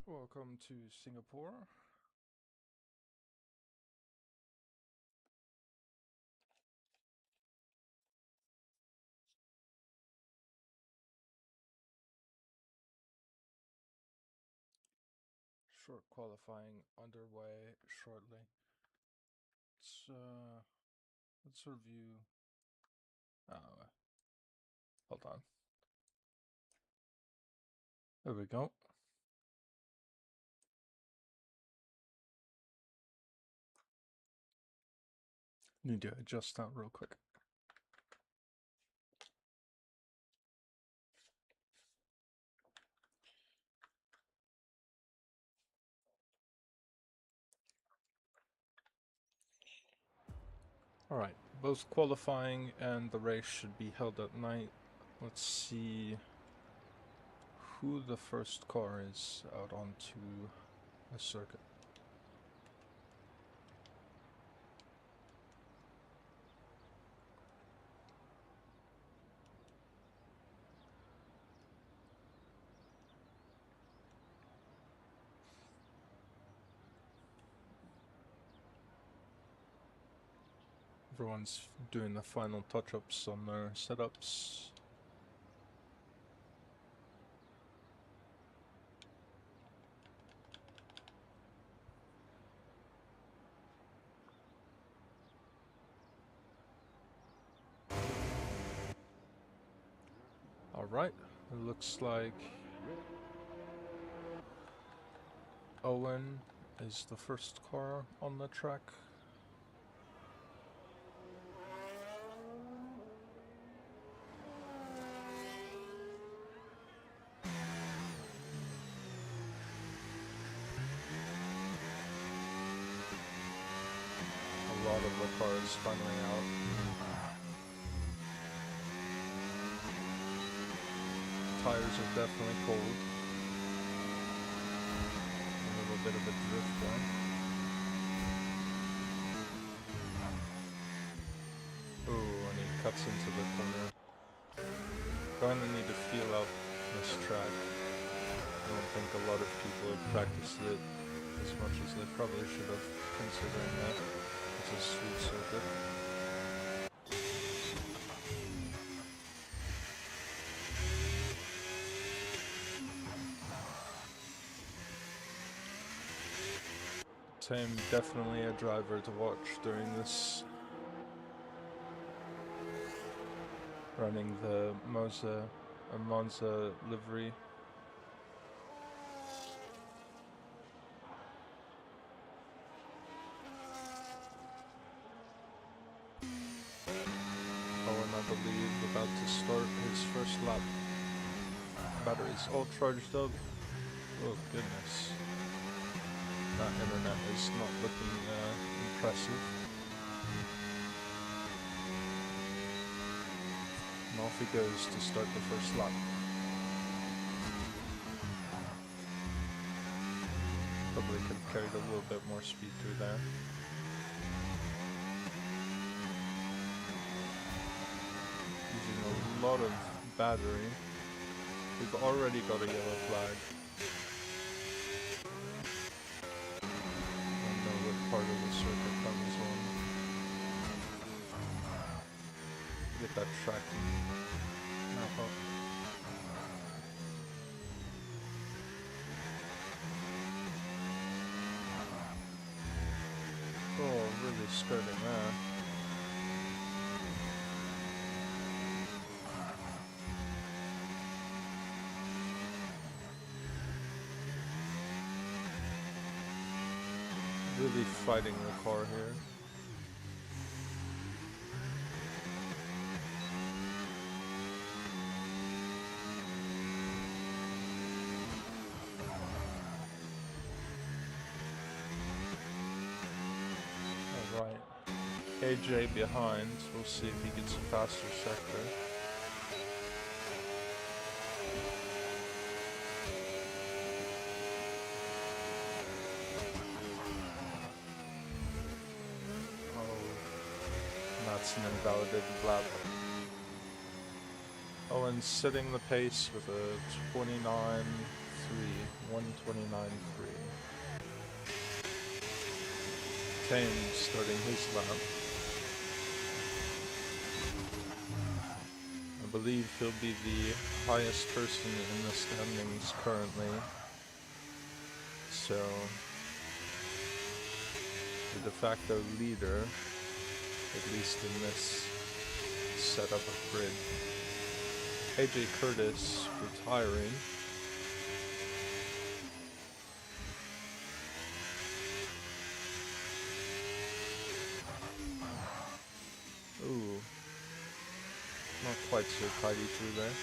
Welcome to Singapore. Short qualifying underway shortly. Let's review. Hold on. There we go. Need to adjust that real quick. Alright, both qualifying and the race should be held at night. Let's see who the first car is out onto the circuit. Everyone's doing the final touch-ups on their setups. Alright, it looks like Owen is the first car on the track. A lot of the cars finally out. Tires are definitely cold. A little bit of a drift going. Ooh, and he cuts into the corner. Going to need to feel out this track. I don't think a lot of people have practiced it as much as they probably should have, considering that it's a street circuit. Tim, definitely a driver to watch during this. Running the Monza livery. Owen, I believe, about to start his first lap. Batteries all charged up. Oh goodness. That internet is not looking impressive. And off he goes to start the first lap. Probably could have carried a little bit more speed through there. Using a lot of battery. We've already got a yellow flag. I don't know what part of the circuit that was on. Get that track map up. Oh, really skirting there. Really fighting the car here. Alright. AJ behind. We'll see if he gets a faster sector. That's an invalidated lap. Owen's setting the pace with a 29.3. 1:29.3. Tame starting his lap. I believe he'll be the highest person in the standings currently. So, the de facto leader, at least in this setup of grid. AJ Curtis retiring. Ooh, not quite so tidy through there.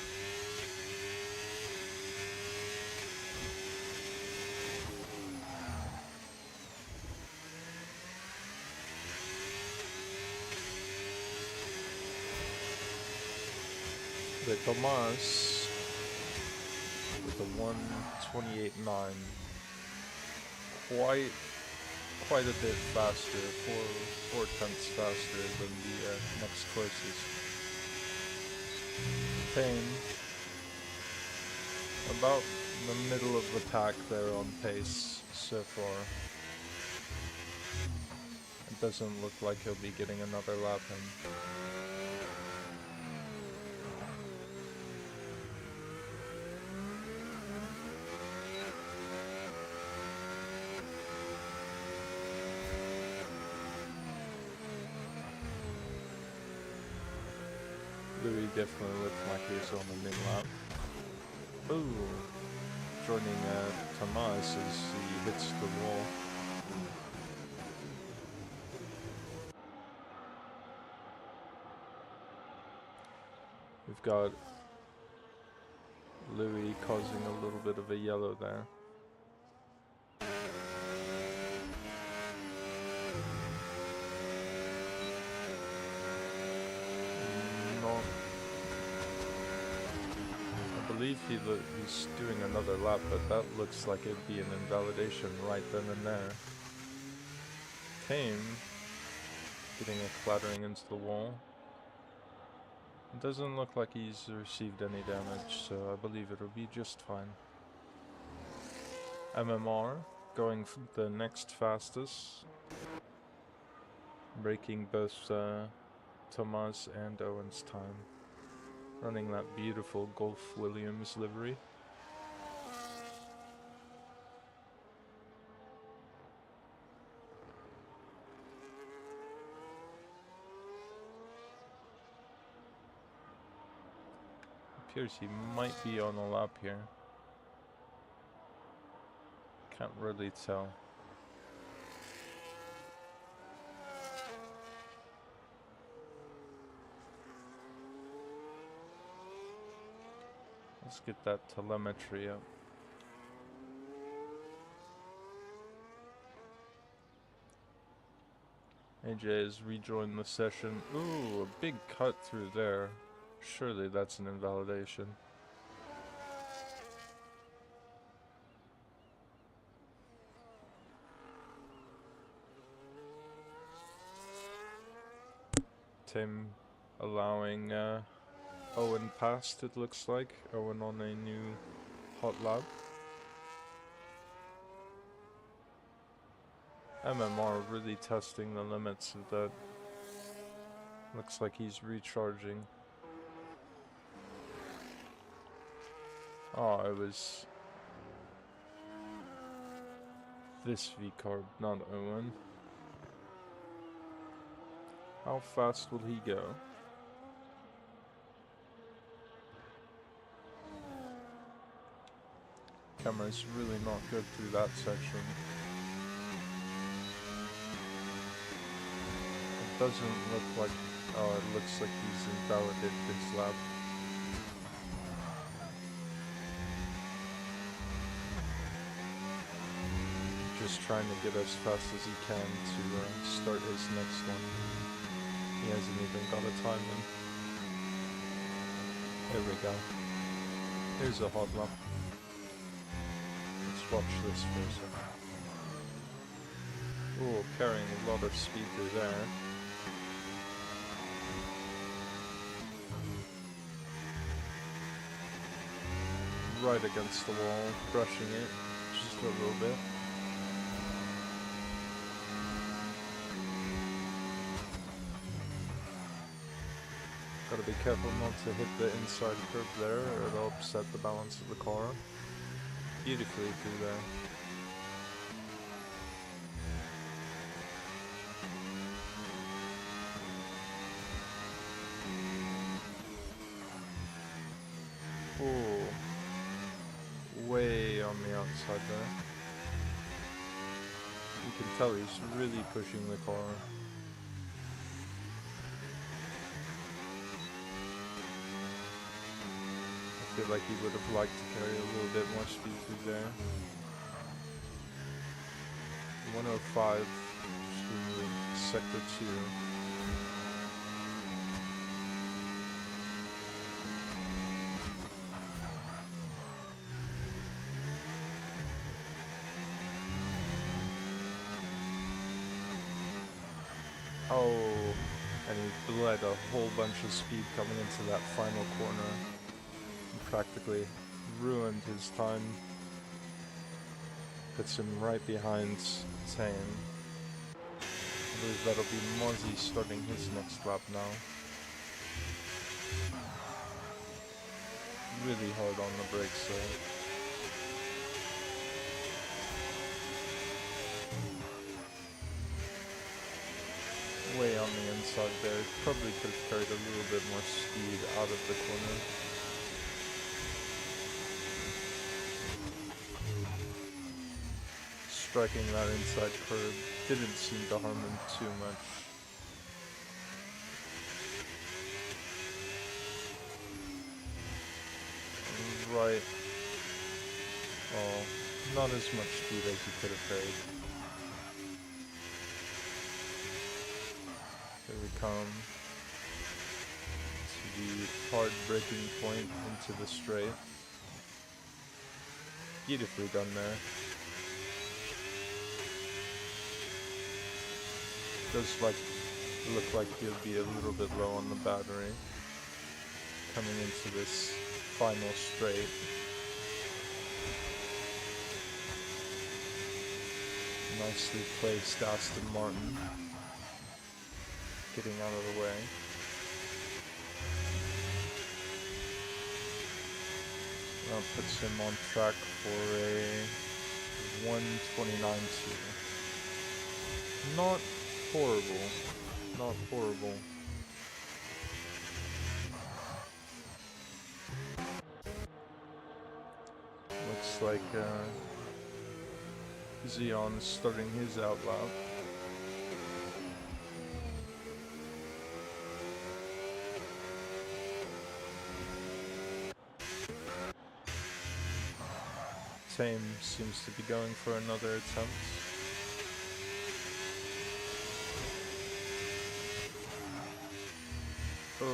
The Tomas with a 1:28.9, quite a bit faster, four tenths faster than the next closest. Tame about the middle of the pack there on pace so far. It doesn't look like he'll be getting another lap in. Louis definitely looked like he was on the mid-lap. Ooh, joining Tomas as he hits the wall. We've got Louis causing a little bit of a yellow there. I believe he's doing another lap, but that looks like it'd be an invalidation right then and there. Tame getting a clattering into the wall. It doesn't look like he's received any damage, so I believe it'll be just fine. MMR going the next fastest, breaking both Tomas and Owen's time. Running that beautiful Golf Williams livery. Appears he might be on a lap here. Can't really tell. Let's get that telemetry up. AJ has rejoined the session. Ooh, a big cut through there. Surely that's an invalidation. Tim allowing Owen past, it looks like. Owen on a new hot lap. MMR really testing the limits of that. Looks like he's recharging. Oh, it was this V-carb, not Owen. How fast will he go? Camera's really not good through that section. It doesn't look like... oh, it looks like he's invalidated his lap. Just trying to get as fast as he can to start his next one. He hasn't even got a time in. There we go. Here's a hot lap. Let's watch this for a second. Ooh, carrying a lot of speed through there. Right against the wall, brushing it. a little bit. Gotta be careful not to hit the inside curb there, or it'll upset the balance of the car. Beautifully through there. Oh, way on the outside there. You can tell he's really pushing the car. I feel like he would have liked to carry a little bit more speed through there. 105 to sector 2. Oh, and he bled a whole bunch of speed coming into that final corner. He practically ruined his time. Puts him right behind Tame. I believe that'll be Mozzie starting his next lap now. Really hard on the brakes there. Way on the inside there. Probably could have carried a little bit more speed out of the corner. Striking that inside curb didn't seem to harm him too much. Right. Oh, not as much speed as he could have carried. Here we come to the hard braking point into the straight. Beautifully done there. Does look like he'll be a little bit low on the battery coming into this final straight. Nicely placed Aston Martin, getting out of the way. That puts him on track for a 129.2. Not horrible. Not horrible. Looks like Xeon is starting his out lap. Tame seems to be going for another attempt. Oh, a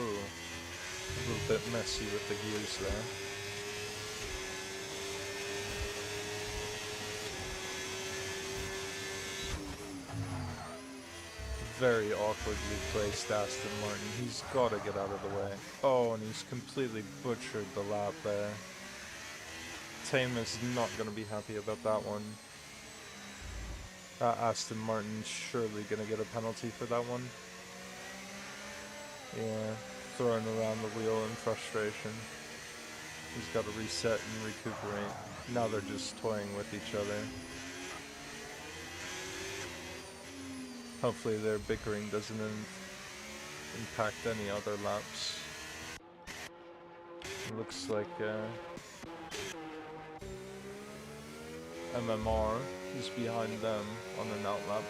little bit messy with the gears there. Very awkwardly placed Aston Martin. He's got to get out of the way. Oh, and he's completely butchered the lap there. Tame is not going to be happy about that one. Aston Martin's surely going to get a penalty for that one. Yeah, throwing around the wheel in frustration. He's got to reset and recuperate. Now they're just toying with each other. Hopefully their bickering doesn't impact any other laps. It looks like MMR is behind them on an outlap.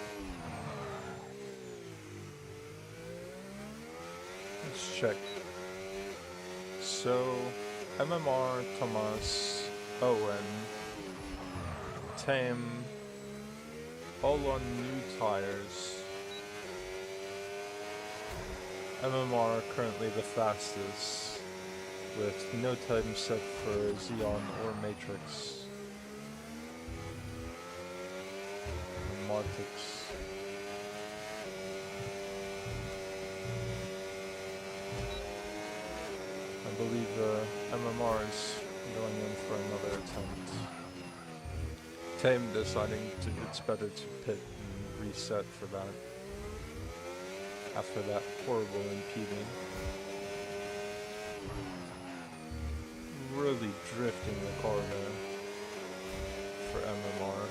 Let's check. So, MMR, Thomas, Owen, Tame, all on new tires. MMR currently the fastest, with no time set for Xeon or Matrix. And Martix. I believe MMR is going in for another attempt. Tame deciding it's better to pit and reset for that. After that horrible impeding. Really drifting the car there for MMR.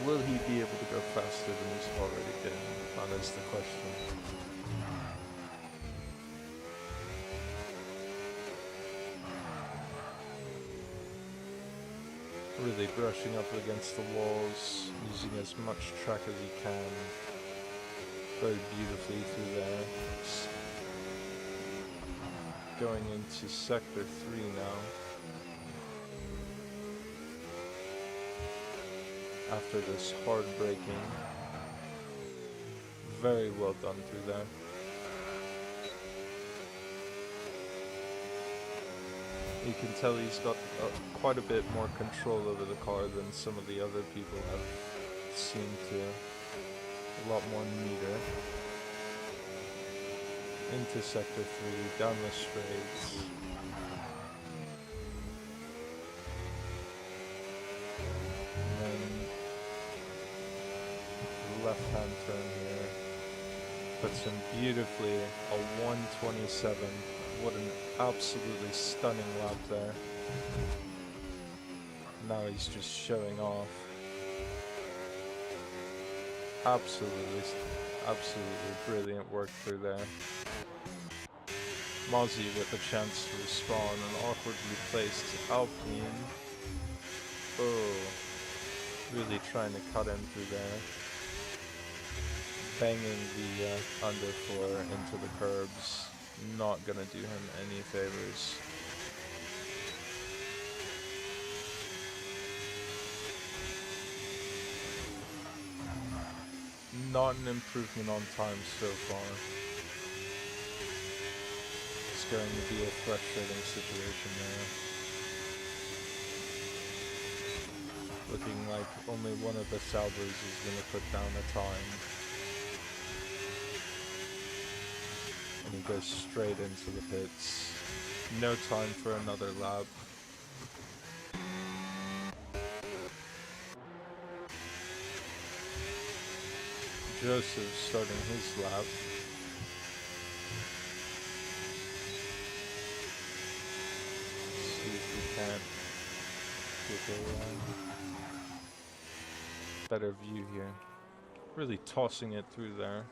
Will he be able to go faster than he's already been? That is the question. Really brushing up against the walls, using as much track as he can. Very beautifully through there. Going into sector 3 now. After this hard braking. Very well done through there. You can tell he's got quite a bit more control over the car than some of the other people have seemed to. A lot more meter. Into sector 3, down the straights. And then left-hand turn here. Puts him beautifully, a 127. What an absolutely stunning lap there. Now he's just showing off. Absolutely brilliant work through there. Mozzie with a chance to respawn, an awkwardly placed Alpine. Oh, really trying to cut in through there. Banging the underfloor into the curbs. Not gonna do him any favors. Not an improvement on time so far. It's going to be a frustrating situation there. Looking like only one of the Saubers is going to put down a time. And he goes straight into the pits. No time for another lap. Joseph starting his lap. Let's see if we can't get a better view here. Really tossing it through there.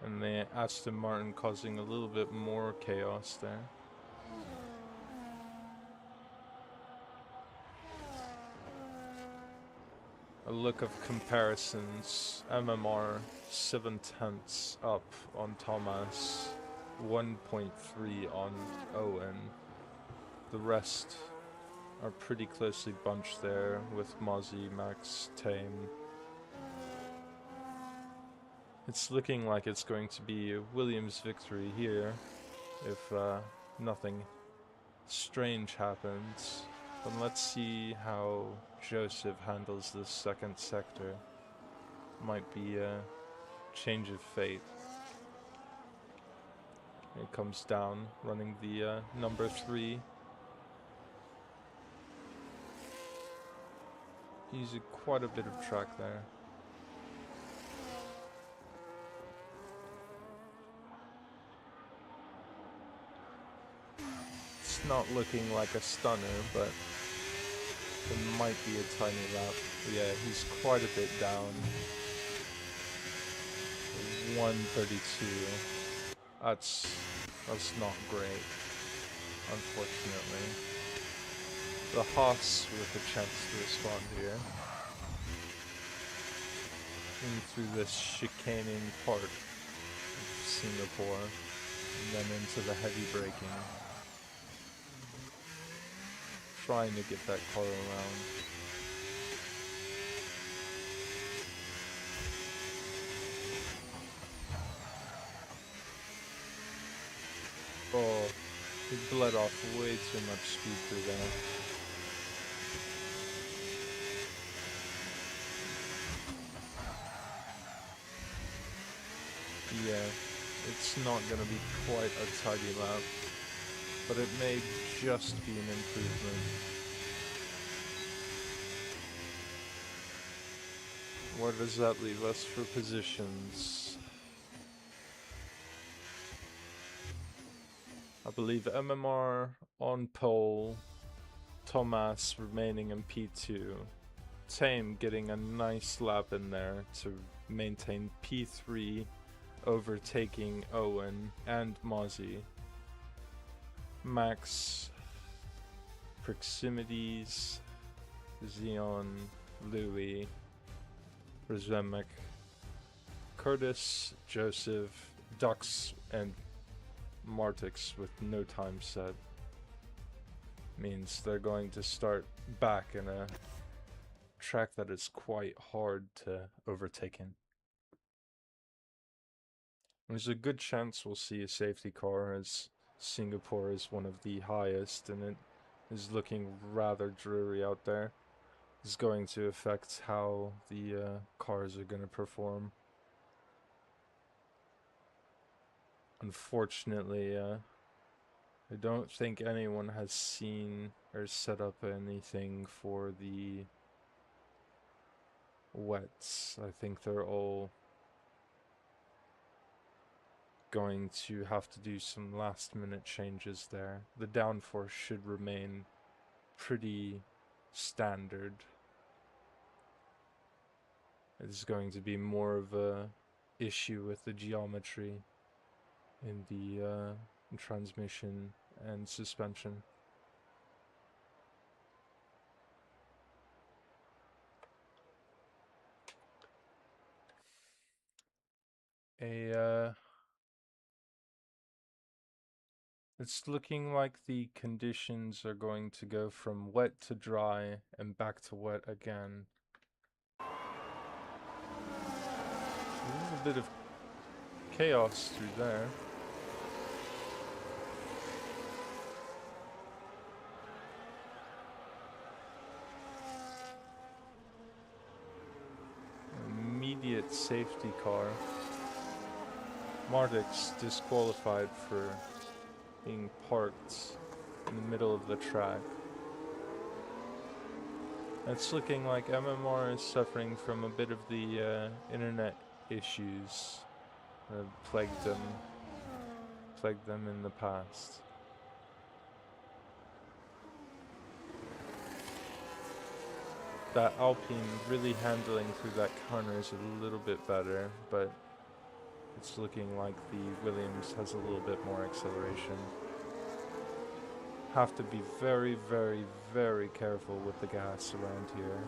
And the Aston Martin causing a little bit more chaos there. A look of comparisons. MMR 7/10 up on Thomas, 1.3 on Owen. The rest are pretty closely bunched there with Mozzie, Max, Tame. It's looking like it's going to be a Williams victory here if nothing strange happens. But let's see how Joseph handles this second sector. Might be a change of fate. It comes down, running the number 3. Using quite a bit of track there. It's not looking like a stunner, but it might be a tiny lap. Yeah, he's quite a bit down. 132. That's not great, unfortunately. The Haas with a chance to respond here. In through this chicaning part of Singapore, and then into the heavy braking. Trying to get that car around. Oh, he bled off way too much speed through there. Yeah, it's it's not going to be quite a tidy lap, but it may just be an improvement. Where does that leave us for positions? I believe MMR on pole, Thomas remaining in P2, Tame getting a nice lap in there to maintain P3, overtaking Owen and Mozzie. Max, Proximities, Xeon, Louis, Rezemek, Curtis, Joseph, Dux, and Martix with no time set. Means they're going to start back in a track that is quite hard to overtake in. There's a good chance we'll see a safety car, as Singapore is one of the highest and it is looking rather dreary out there. It's going to affect how the cars are going to perform. Unfortunately, I don't think anyone has seen or set up anything for the wets. I think they're all going to have to do some last minute changes there. The downforce should remain pretty standard. It's going to be more of a issue with the geometry in the transmission and suspension. It's looking like the conditions are going to go from wet to dry and back to wet again. A little bit of chaos through there. Immediate safety car. Mardix disqualified for being parked in the middle of the track. It's looking like MMR is suffering from a bit of the internet issues that plagued them in the past. That Alpine really handling through that corner is a little bit better, but it's looking like the Williams has a little bit more acceleration. Have to be very, very, very careful with the gas around here,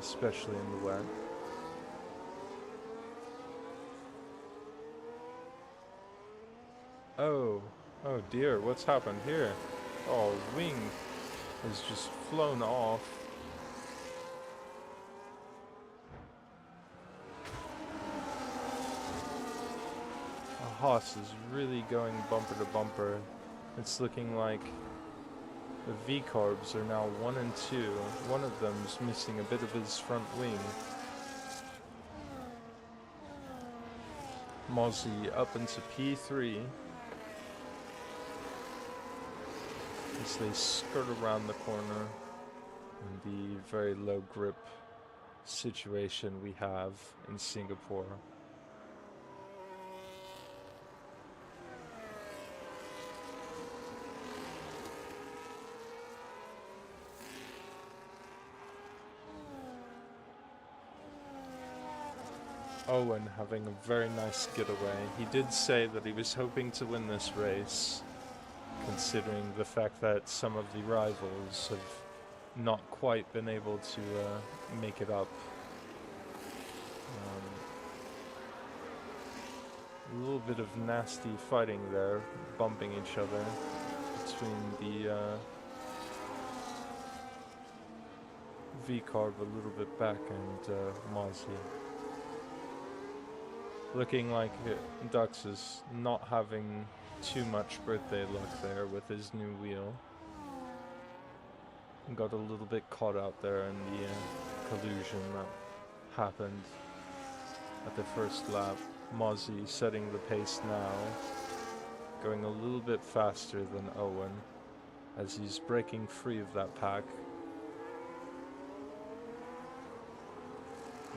especially in the wet. Oh dear, what's happened here? Oh, wing has just flown off. Haas is really going bumper to bumper. It's looking like the V-carbs are now 1 and 2. One of them's missing a bit of his front wing. Mozzie up into P3 as they skirt around the corner in the very low grip situation we have in Singapore. Owen having a very nice getaway. He did say that he was hoping to win this race, considering the fact that some of the rivals have not quite been able to make it up. A little bit of nasty fighting there, bumping each other between the V-carb a little bit back and Mozzie. Looking like Dux is not having too much birthday luck there with his new wheel. Got a little bit caught out there in the collusion that happened at the first lap. Mozzie setting the pace now, going a little bit faster than Owen as he's breaking free of that pack.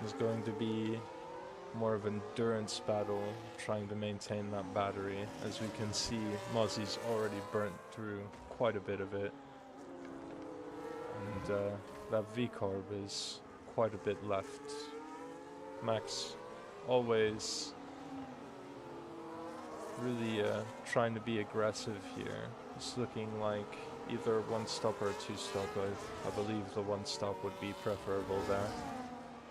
It's going to be more of an endurance battle, trying to maintain that battery. As we can see, Mozzie's already burnt through quite a bit of it, and that V-carb is quite a bit left. Max always really trying to be aggressive here. It's looking like either one stop or a two stop. I believe the one stop would be preferable there.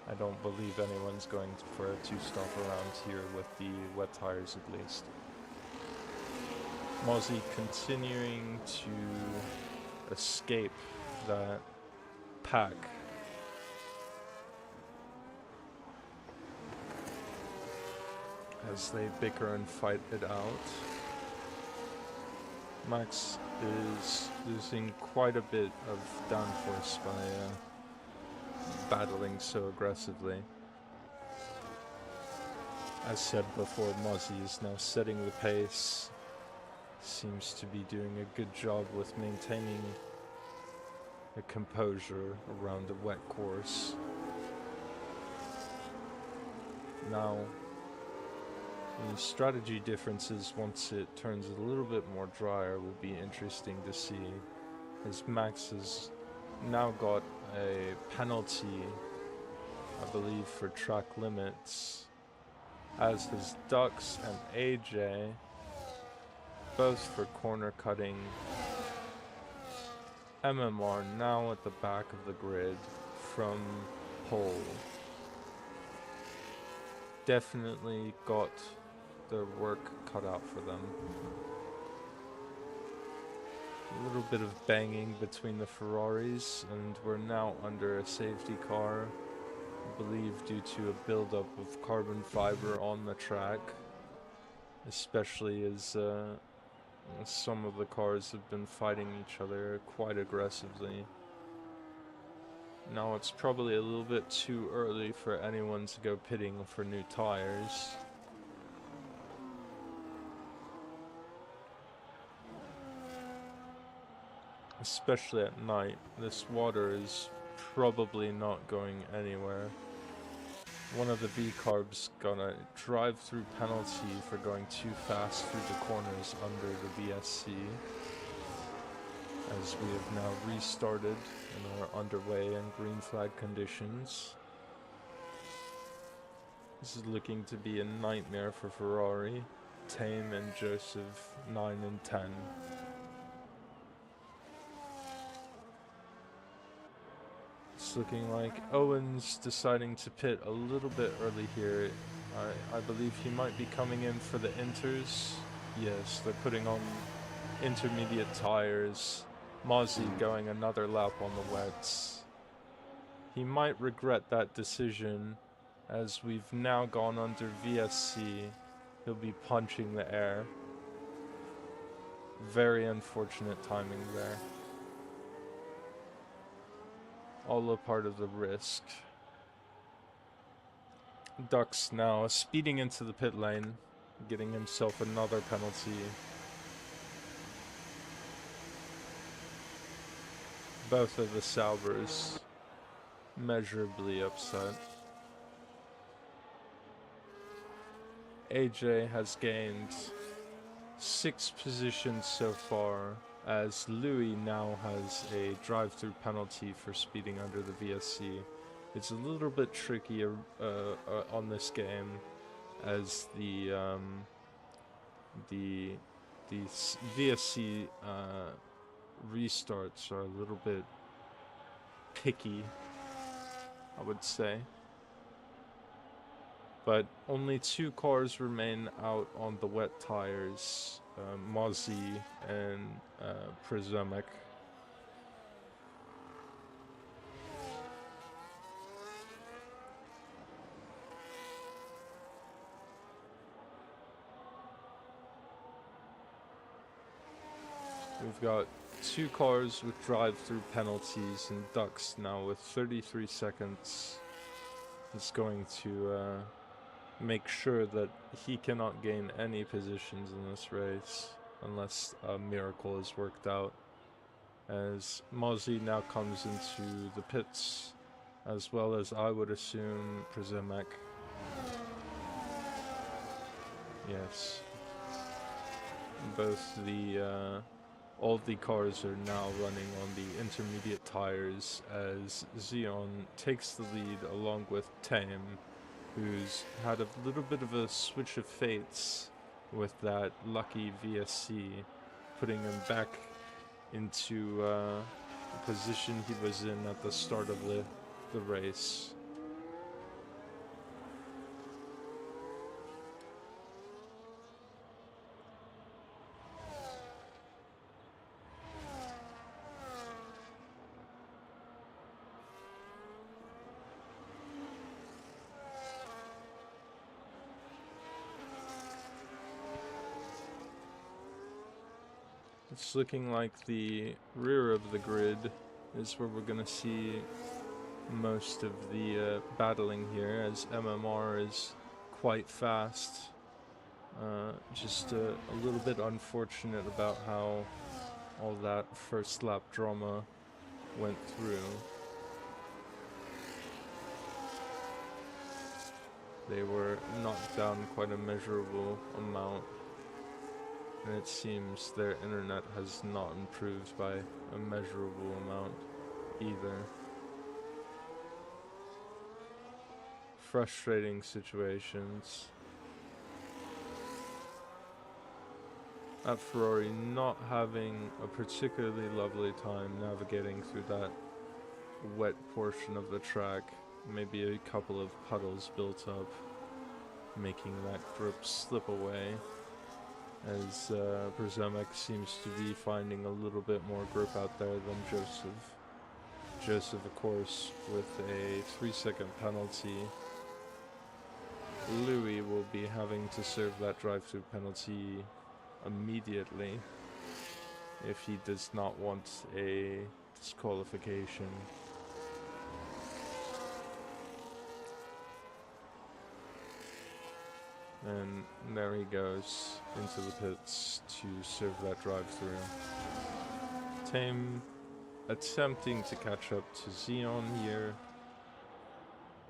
I don't believe anyone's going for a two stop around here with the wet tires at least. Mozzie continuing to escape that pack. As they bicker and fight it out. Max is losing quite a bit of downforce by battling so aggressively. As said before, Mozzie is now setting the pace. Seems to be doing a good job with maintaining a composure around a wet course. Now, the strategy differences once it turns a little bit more drier will be interesting to see, as Max has now got a penalty, I believe, for track limits, as has Dux and AJ, both for corner cutting. MMR now at the back of the grid from pole. Definitely got their work cut out for them. A little bit of banging between the Ferraris, and we're now under a safety car, I believe due to a buildup of carbon fiber on the track, especially as some of the cars have been fighting each other quite aggressively. Now it's probably a little bit too early for anyone to go pitting for new tires. Especially at night, this water is probably not going anywhere. One of the V-carbs gonna drive through penalty for going too fast through the corners under the VSC. As we have now restarted and are underway in green flag conditions. This is looking to be a nightmare for Ferrari, Tame and Joseph 9 and 10. It's looking like Owen's deciding to pit a little bit early here. I believe he might be coming in for the inters. Yes, they're putting on intermediate tires. Mozzie going another lap on the wets. He might regret that decision, as we've now gone under VSC. He'll be punching the air. Very unfortunate timing there. All a part of the risk. Dux now speeding into the pit lane, getting himself another penalty. Both of the Saubers measurably upset. AJ has gained 6 positions so far, as Louis now has a drive-through penalty for speeding under the VSC. It's a little bit trickier on this game, as the VSC restarts are a little bit picky, I would say. But only 2 cars remain out on the wet tires, Mozzie and Prisemic. We've got 2 cars with drive-through penalties, and Dux now with 33 seconds is going to make sure that he cannot gain any positions in this race unless a miracle is worked out. As Mozzie now comes into the pits, as well as I would assume Przemek. Yes. Both the all the cars are now running on the intermediate tires as Xeon takes the lead along with Tame, who's had a little bit of a switch of fates with that lucky VSC, putting him back into the position he was in at the start of the race. It's looking like the rear of the grid is where we're going to see most of the battling here, as MMR is quite fast. Just a little bit unfortunate about how all that first lap drama went through. They were knocked down quite a measurable amount. And it seems their internet has not improved by a measurable amount either. Frustrating situations. At Ferrari not having a particularly lovely time navigating through that wet portion of the track. Maybe a couple of puddles built up, making that grip slip away. As Przemek seems to be finding a little bit more grip out there than Joseph. Joseph, of course, with a 3-second penalty. Louis will be having to serve that drive-through penalty immediately if he does not want a disqualification. And there he goes into the pits to serve that drive-through. Tame attempting to catch up to Xeon here.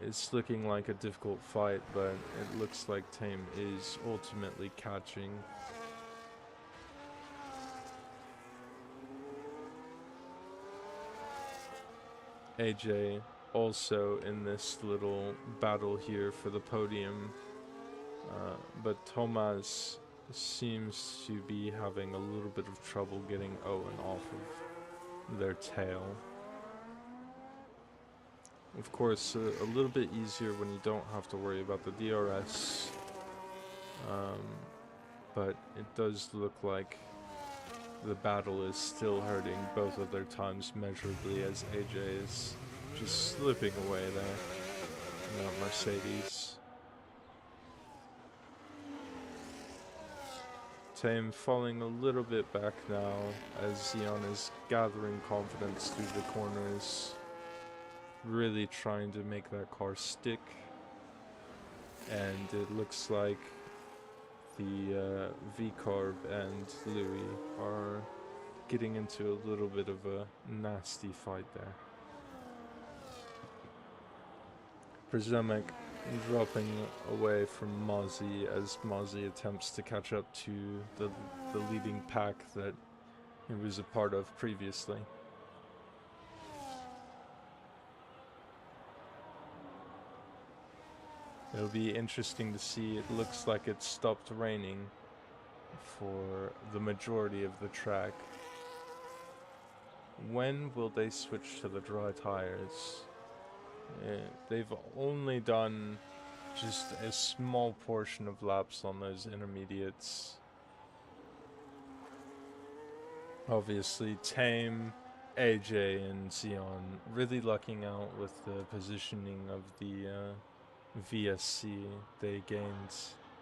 It's looking like a difficult fight, but it looks like Tame is ultimately catching. AJ also in this little battle here for the podium. But Thomas seems to be having a little bit of trouble getting Owen off of their tail. Of course, a little bit easier when you don't have to worry about the DRS. But it does look like the battle is still hurting both of their times measurably, as AJ is just slipping away there in that Mercedes. Tame falling a little bit back now as Xeon is gathering confidence through the corners, really trying to make that car stick. And it looks like the V-Carb and Louis are getting into a little bit of a nasty fight there. Przemek dropping away from Mozzie as Mozzie attempts to catch up to the leading pack that he was a part of previously. It'll be interesting to see. It looks like it stopped raining for the majority of the track. When will they switch to the dry tires? They've only done just a small portion of laps on those intermediates. Obviously, Tame, AJ, and Xeon really lucking out with the positioning of the VSC. They gained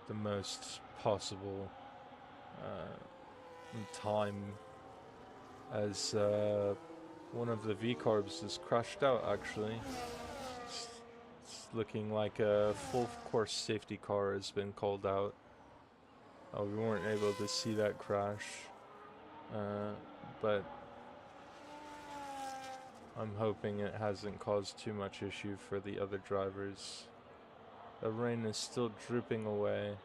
the most possible time as one of the V-Carbs is crashed out, actually. looking like a full course safety car has been called out. We weren't able to see that crash, but I'm hoping it hasn't caused too much issue for the other drivers. The rain is still dripping away.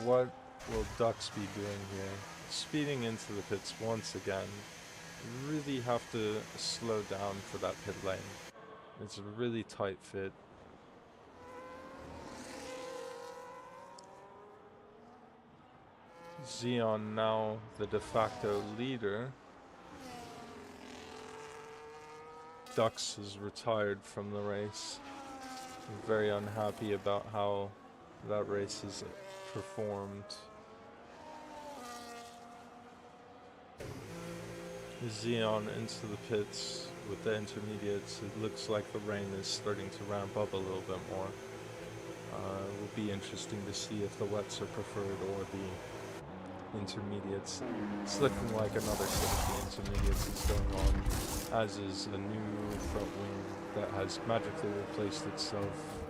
What will Dux be doing here? Speeding into the pits once again. Really have to slow down for that pit lane. It's a really tight fit. Xeon now the de facto leader. Dux is retired from the race. I'm very unhappy about how that race is performed. Xeon into the pits with the intermediates. It looks like the rain is starting to ramp up a little bit more. It will be interesting to see if the wets are preferred or the intermediates. It's looking like another set of the intermediates is going on, as is a new front wing that has magically replaced itself.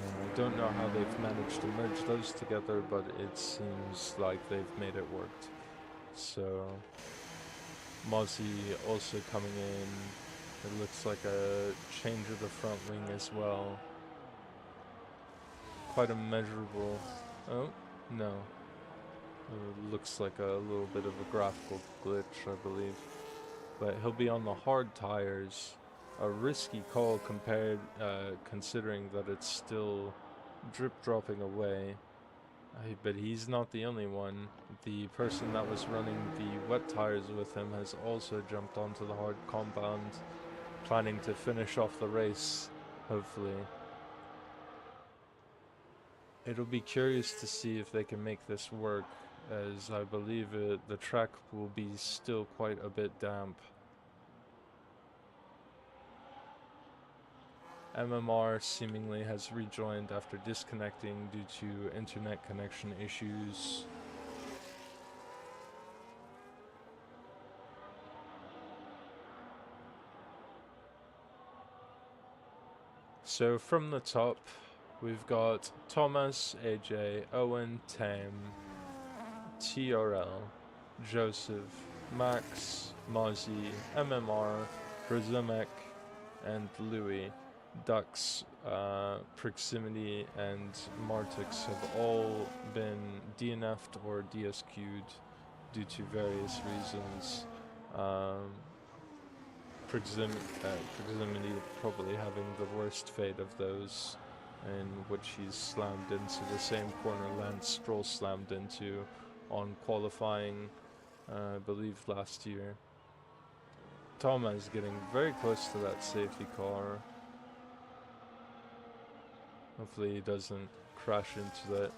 I don't know how they've managed to merge those together, but it seems like they've made it work. So Mozzie also coming in. It looks like a change of the front wing as well. Quite a measurable... Oh, no. It looks like a little bit of a graphical glitch, I believe. But he'll be on the hard tires. A risky call compared, considering that it's still drip dropping away. But he's not the only one. The person that was running the wet tires with him has also jumped onto the hard compound, planning to finish off the race, hopefully. It'll be curious to see if they can make this work, as I believe the track will be still quite a bit damp. MMR seemingly has rejoined after disconnecting due to internet connection issues. So from the top, we've got Thomas, AJ, Owen, Tam, TRL, Joseph, Max, Mozzie, MMR, Brazimek, and Louis. Dux, Proximity, and Martix have all been DNF'd or DSQ'd due to various reasons. Proximity probably having the worst fate of those, in which he's slammed into the same corner Lance Stroll slammed into on qualifying, I believe last year. Toma is getting very close to that safety car. Hopefully he doesn't crash into that.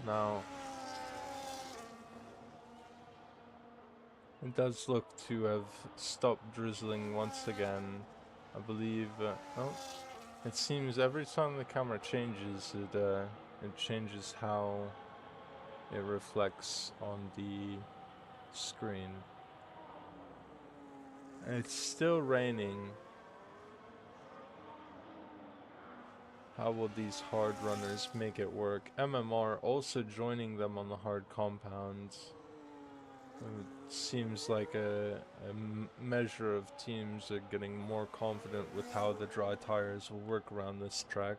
Now, it does look to have stopped drizzling once again. I believe, oh, it seems every time the camera changes, it changes how it reflects on the screen. And it's still raining. How will these hard runners make it work? MMR also joining them on the hard compounds. It seems like a measure of teams are getting more confident with how the dry tires will work around this track.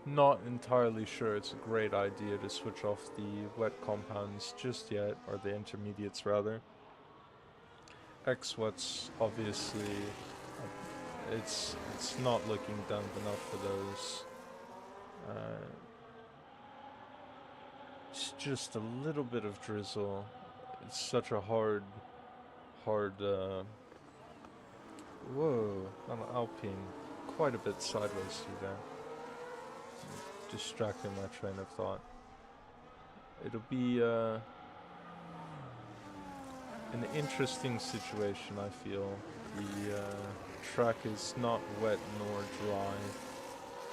Not entirely sure it's a great idea to switch off the wet compounds just yet, or the intermediates rather. X-wets, obviously, it's not looking damp enough for those. It's just a little bit of drizzle. It's such a hard, whoa, an Alpine, quite a bit sideways through there. Distracting my train of thought. It'll be, an interesting situation, I feel. The track is not wet nor dry,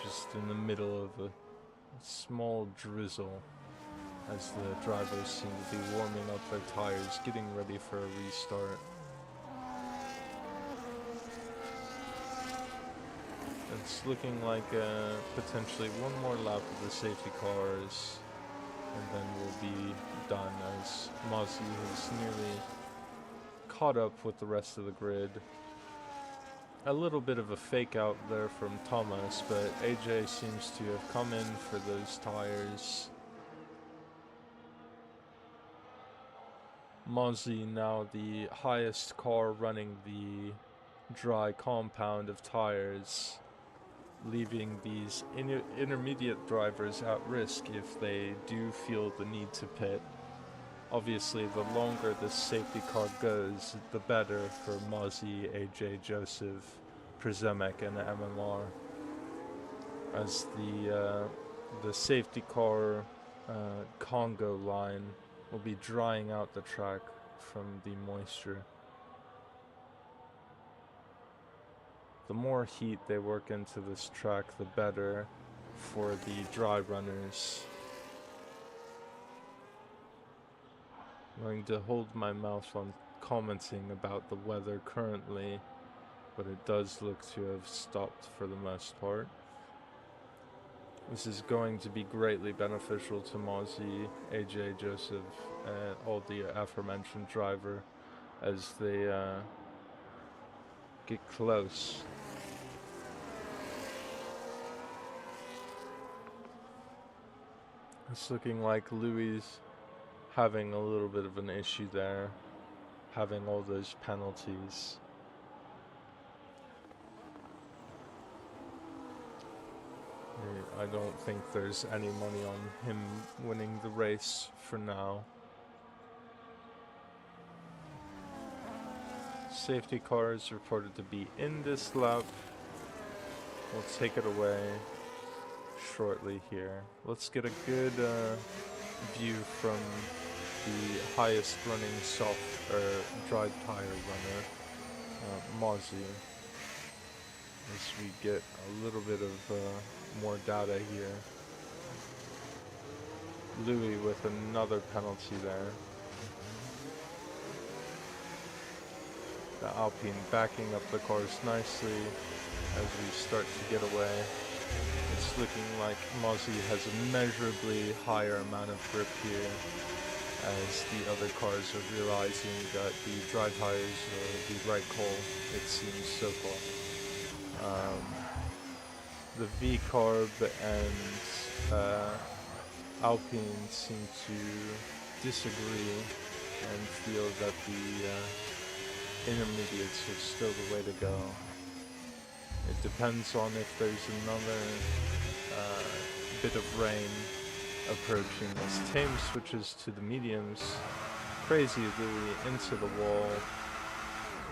just in the middle of a small drizzle as the drivers seem to be warming up their tires, getting ready for a restart. It's looking like potentially one more lap of the safety cars, and then we'll be done, as Mozzie has nearly caught up with the rest of the grid. A little bit of a fake out there from Thomas, but AJ seems to have come in for those tires. Mozzie now the highest car running the dry compound of tires, leaving these intermediate drivers at risk if they do feel the need to pit. Obviously, the longer this safety car goes, the better for Mozzie, AJ, Joseph, Przemek, and MMR, as the safety car Congo line will be drying out the track from the moisture. The more heat they work into this track, the better for the dry runners. I'm going to hold my mouth on commenting about the weather currently, but it does look to have stopped for the most part. This is going to be greatly beneficial to Mozzie, AJ, Joseph, and all the aforementioned driver as they get close. It's looking like Louis having a little bit of an issue there, having all those penalties. I don't think there's any money on him winning the race for now. Safety car is reported to be in this lap. We'll take it away shortly here. Let's get a good view from the highest running dry tire runner, Mozzie, as we get a little bit of more data here. Louis with another penalty there. The Alpine backing up the cars nicely as we start to get away. It's looking like Mozzie has a measurably higher amount of grip here, as the other cars are realizing that the dry tires are the right call, it seems so far. The V-Carb and Alpine seem to disagree and feel that the intermediates are still the way to go. It depends on if there's another bit of rain approaching as Tame switches to the mediums. Crazy Louis into the wall.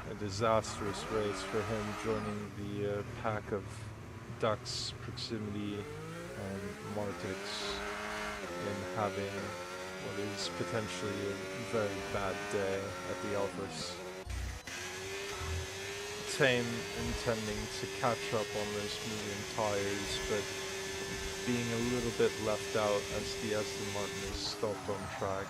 A disastrous race for him, joining the pack of Ducks, Proximity, and Martix in having what is potentially a very bad day at the Alphas. Tame intending to catch up on those medium tires, but being a little bit left out as the Aston Martin is stopped on track.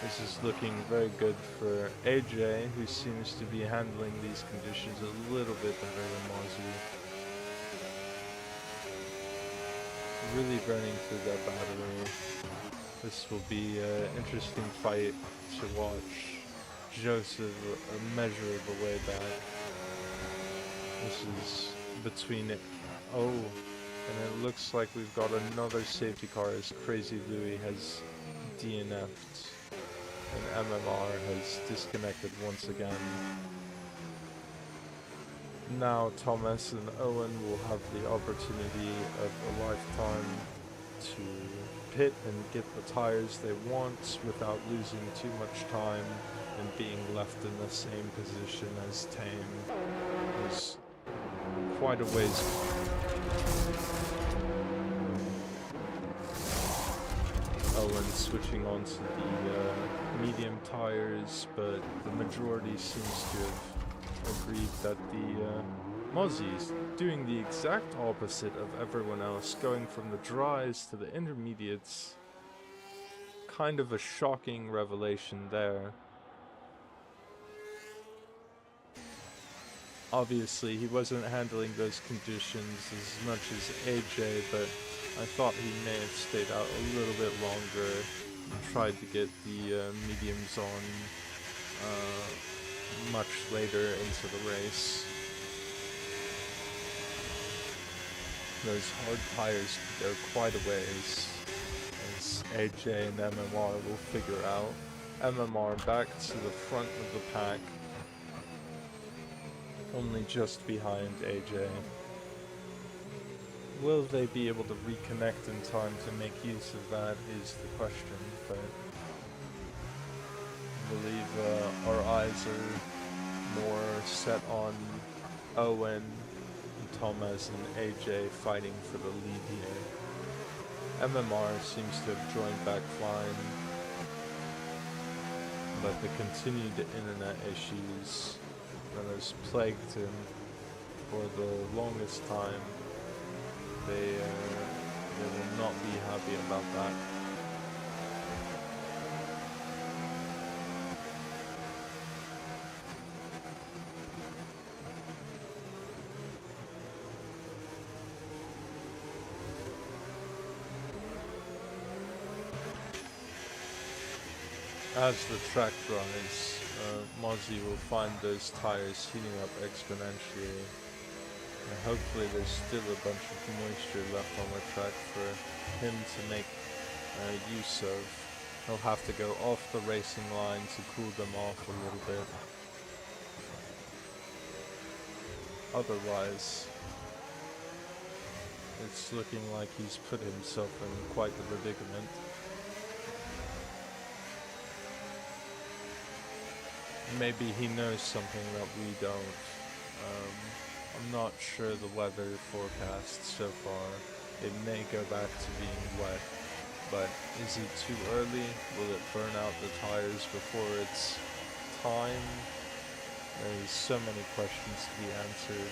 This is looking very good for AJ, who seems to be handling these conditions a little bit better than Mozzie. Really burning through that battery. This will be an interesting fight to watch. Joseph a measure of a way back. This is between it. Oh, and it looks like we've got another safety car as Crazy Louis has DNF'd. And MMR has disconnected once again. Now Thomas and Owen will have the opportunity of a lifetime to pit and get the tires they want without losing too much time and being left in the same position as Tame, who's quite a ways. Oh, Owen switching onto the medium tires, but the majority seems to have agreed that the Mozzie's doing the exact opposite of everyone else, going from the dries to the intermediates. Kind of a shocking revelation there. Obviously, he wasn't handling those conditions as much as AJ, but I thought he may have stayed out a little bit longer and tried to get the mediums on much later into the race. Those hard tires go quite a ways, as AJ and MMR will figure out. MMR back to the front of the pack, only just behind AJ. Will they be able to reconnect in time to make use of that is the question, but I believe our eyes are more set on Owen, Thomas and AJ fighting for the lead here. MMR seems to have joined back flying, but the continued internet issues that has plagued him for the longest time, they will not be happy about that. As the track dries, Mozzie will find those tires heating up exponentially. And hopefully there's still a bunch of moisture left on the track for him to make use of. He'll have to go off the racing line to cool them off a little bit. Otherwise, it's looking like he's put himself in quite the predicament. Maybe he knows something that we don't. I'm not sure the weather forecast so far. It may go back to being wet, but is it too early? Will it burn out the tires before it's time? There's so many questions to be answered.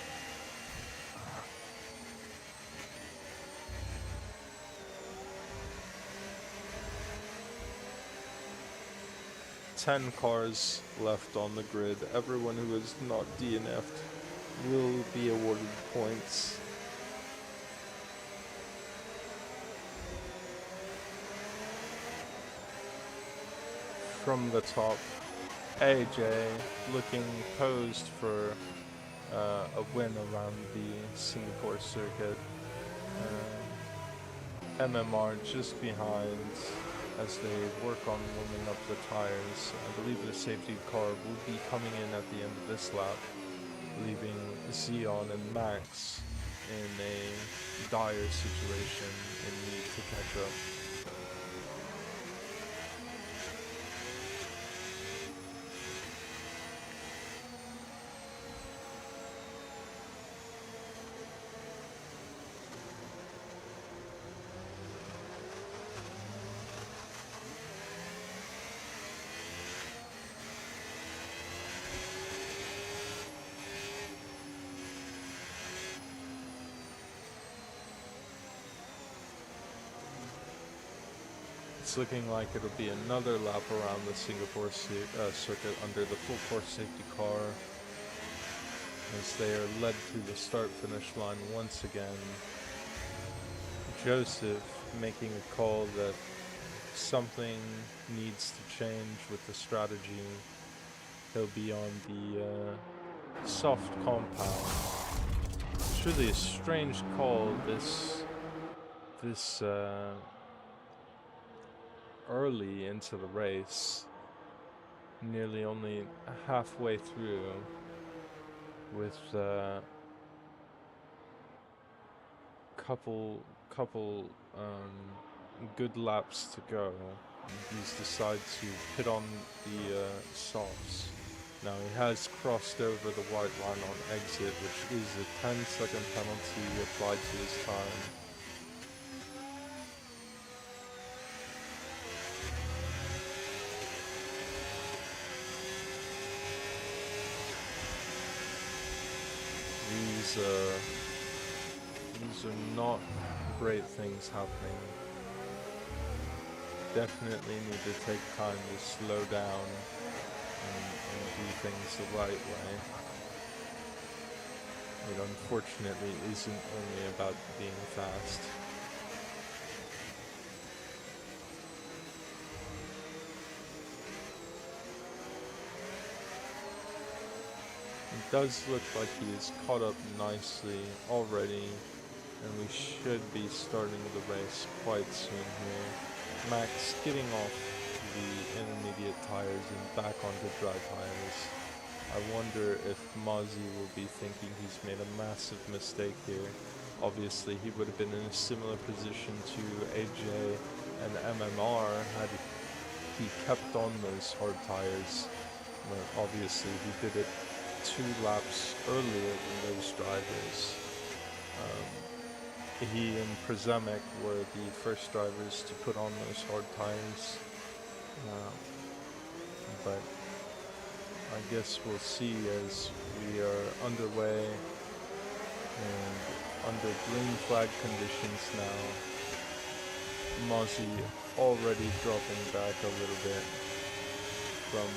Ten cars left on the grid. Everyone who is not DNF'd will be awarded points. From the top, AJ looking posed for a win around the Singapore circuit. MMR just behind as they work on warming up the tires. I believe the safety car will be coming in at the end of this lap, leaving Xeon and Max in a dire situation in need to catch up. It's looking like it'll be another lap around the Singapore circuit under the full course safety car as they are led through the start-finish line once again. Joseph making a call that something needs to change with the strategy. He'll be on the soft compound. It's really a strange call this early into the race, nearly only halfway through, with couple good laps to go. He's decided to pit on the softs. Now he has crossed over the white line on exit, which is a 10-second penalty applied to his time. these are not great things happening. Definitely need to take time to slow down and do things the right way. It unfortunately isn't only about being fast. It does look like he is caught up nicely already, and we should be starting the race quite soon here. Max getting off the intermediate tires and back onto dry tires. I wonder if Mozzie will be thinking he's made a massive mistake here. Obviously, he would have been in a similar position to AJ and MMR had he kept on those hard tires. But obviously, he did it 2 laps earlier than those drivers. He and Przemek were the first drivers to put on those hard tires. But I guess we'll see as we are underway and under green flag conditions now. Mozzie already dropping back a little bit from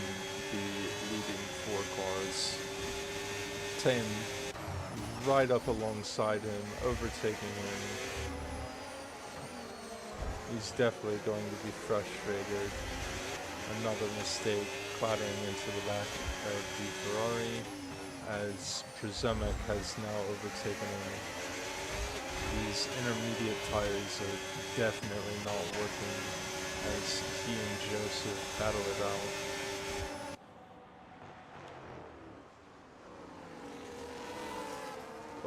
the leading 4 cars. Tim right up alongside him, overtaking him. He's definitely going to be frustrated. Another mistake, clattering into the back of the Ferrari as Przemek has now overtaken him. These intermediate tires are definitely not working as he and Joseph battle it out.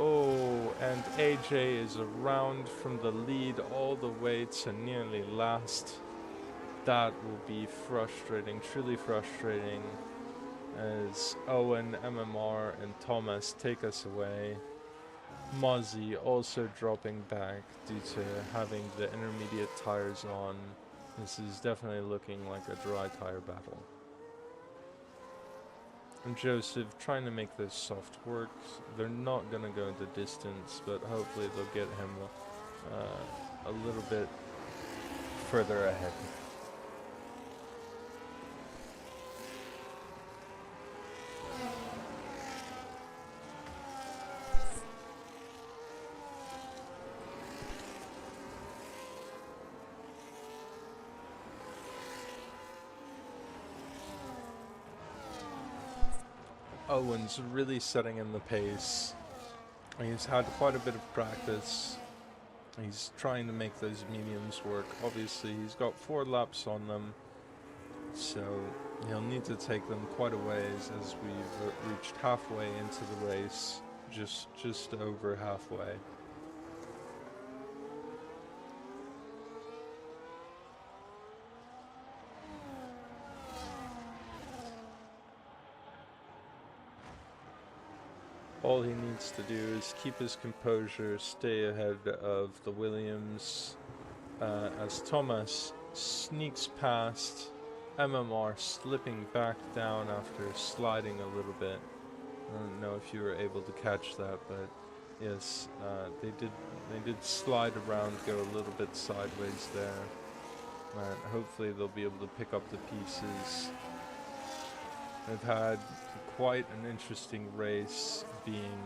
Oh, and AJ is around from the lead all the way to nearly last. That will be frustrating, truly frustrating, as Owen, MMR, and Thomas take us away. Mozzie also dropping back due to having the intermediate tires on. This is definitely looking like a dry tire battle. And Joseph trying to make those soft works. They're not going to go the distance, but hopefully they'll get him a little bit further ahead. Owen's really setting in the pace. He's had quite a bit of practice. He's trying to make those mediums work. Obviously, he's got 4 laps on them, so he'll need to take them quite a ways as we've reached halfway into the race, just over halfway. All he needs to do is keep his composure, stay ahead of the Williams, as Thomas sneaks past MMR, slipping back down after sliding a little bit. I don't know if you were able to catch that, but yes, they did slide around, go a little bit sideways there. Hopefully they'll be able to pick up the pieces. They've had quite an interesting race, being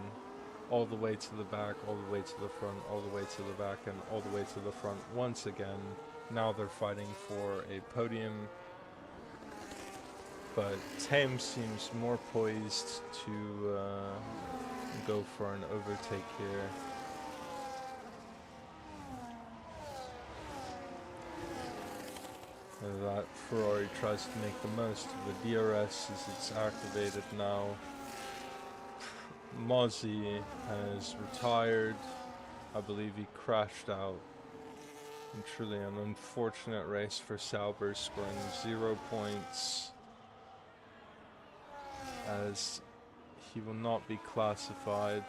all the way to the back, all the way to the front, all the way to the back, and all the way to the front once again. Now they're fighting for a podium, but Thames seems more poised to go for an overtake here. That Ferrari tries to make the most of the DRS as it's activated now. Mozzie has retired. I believe he crashed out. And truly an unfortunate race for Sauber, scoring 0 points, as he will not be classified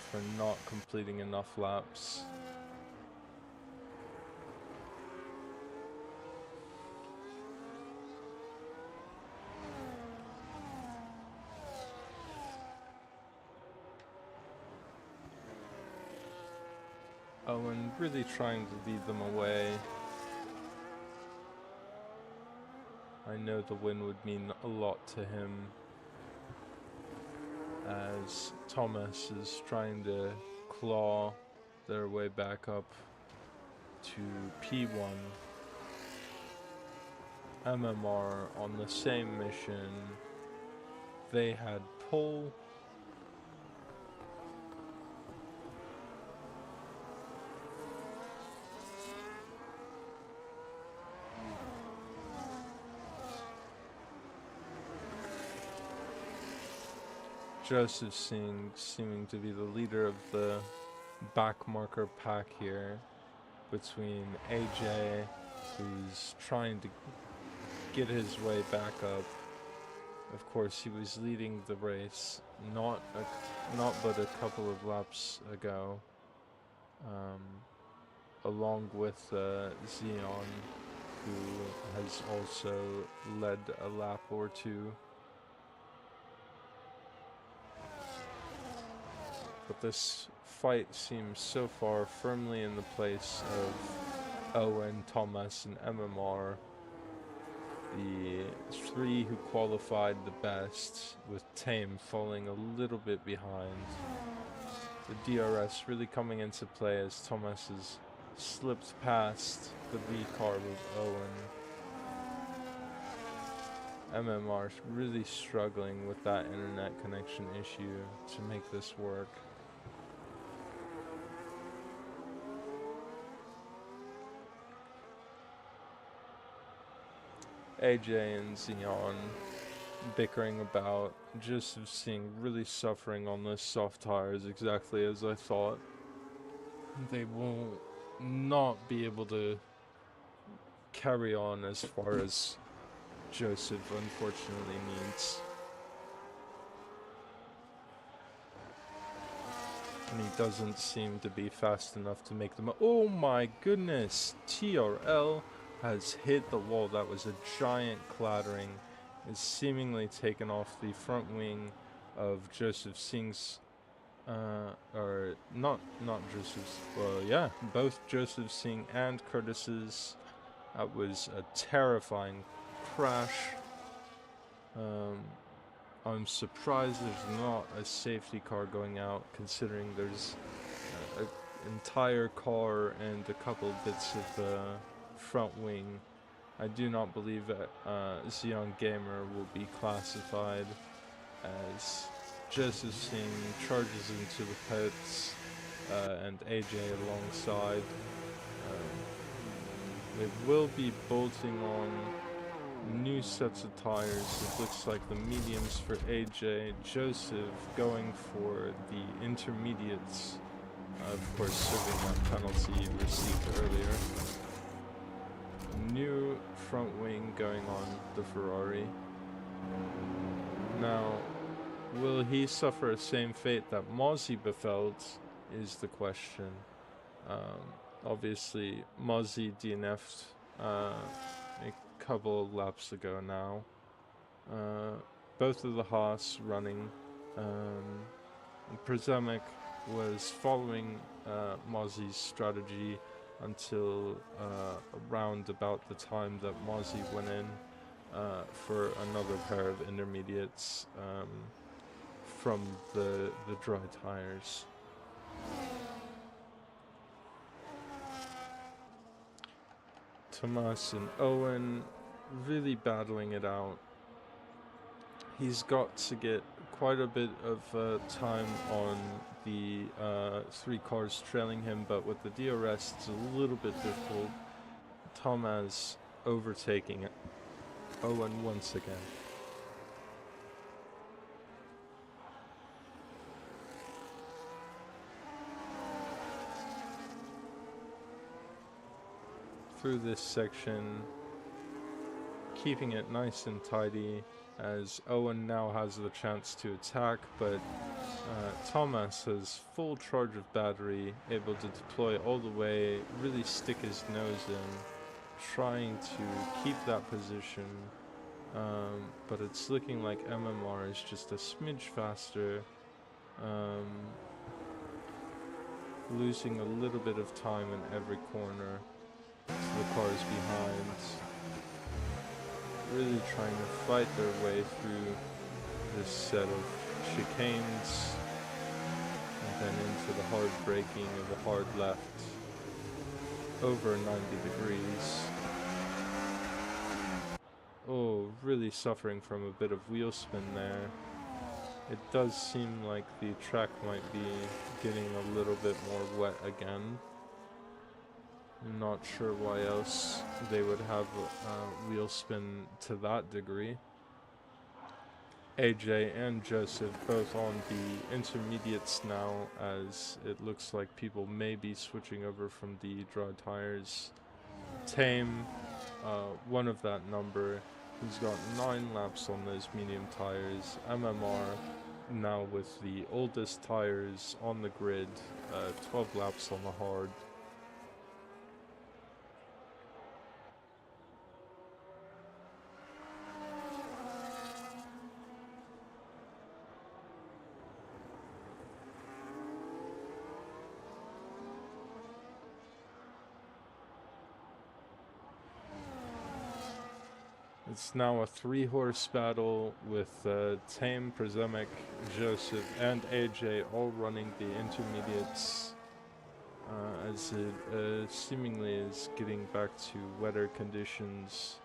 for not completing enough laps. Owen really trying to lead them away. I know the win would mean a lot to him, as Thomas is trying to claw their way back up to P1. MMR on the same mission. They had pole. Joseph seeming to be the leader of the backmarker pack here, between AJ, who's trying to get his way back up. Of course, he was leading the race not but a couple of laps ago, along with Xeon, who has also led a lap or two. But this fight seems so far firmly in the place of Owen, Thomas, and MMR, the three who qualified the best, with Tame falling a little bit behind. The DRS really coming into play as Thomas has slipped past the V-carb of Owen. MMR really struggling with that internet connection issue to make this work. AJ and Xeon bickering about. Joseph seeing really suffering on those soft tires, exactly as I thought. They will not be able to carry on as far as Joseph unfortunately needs. And he doesn't seem to be fast enough to make them. Oh my goodness! TRL has hit the wall. That was a giant clattering. Is seemingly taken off the front wing of Joseph Singh's, or not Joseph's, well, yeah, both Joseph Singh and Curtis's. That was a terrifying crash. I'm surprised there's not a safety car going out, considering there's an entire car and a couple bits of the front wing. I do not believe that Xeon Gamer will be classified, as Joseph Singh charges into the pits and AJ alongside. They will be bolting on new sets of tires. It looks like the mediums for AJ. Joseph going for the intermediates, of course serving that penalty received earlier. New front wing going on the Ferrari. Now, will he suffer the same fate that Mozzie befell is the question. Obviously, Mozzie DNF'd a couple of laps ago now. Both of the Haas running. Przemysl was following Mozzie's strategy until around about the time that Mozzie went in for another pair of intermediates from the dry tires. Thomas and Owen really battling it out. He's got to get quite a bit of time on the three cars trailing him, but with the DRS it's a little bit difficult. Thomas overtaking it. Owen once again. Through this section, keeping it nice and tidy, as Owen now has the chance to attack, but Thomas has full charge of battery, able to deploy all the way, really stick his nose in, trying to keep that position, but it's looking like MMR is just a smidge faster. losing a little bit of time in every corner to the cars behind, really trying to fight their way through this set of chicanes and then into the hard braking and the hard left over 90 degrees. Oh, really suffering from a bit of wheel spin there. It does seem like the track might be getting a little bit more wet again. Not sure why else they would have wheel spin to that degree. AJ and Joseph both on the intermediates now, as it looks like people may be switching over from the dry tires. Tame, one of that number, who's got 9 laps on those medium tires. MMR now with the oldest tires on the grid, 12 laps on the hard. It's now a 3-horse battle with Tame, Przemysl, Joseph, and AJ all running the intermediates as it seemingly is getting back to wetter conditions.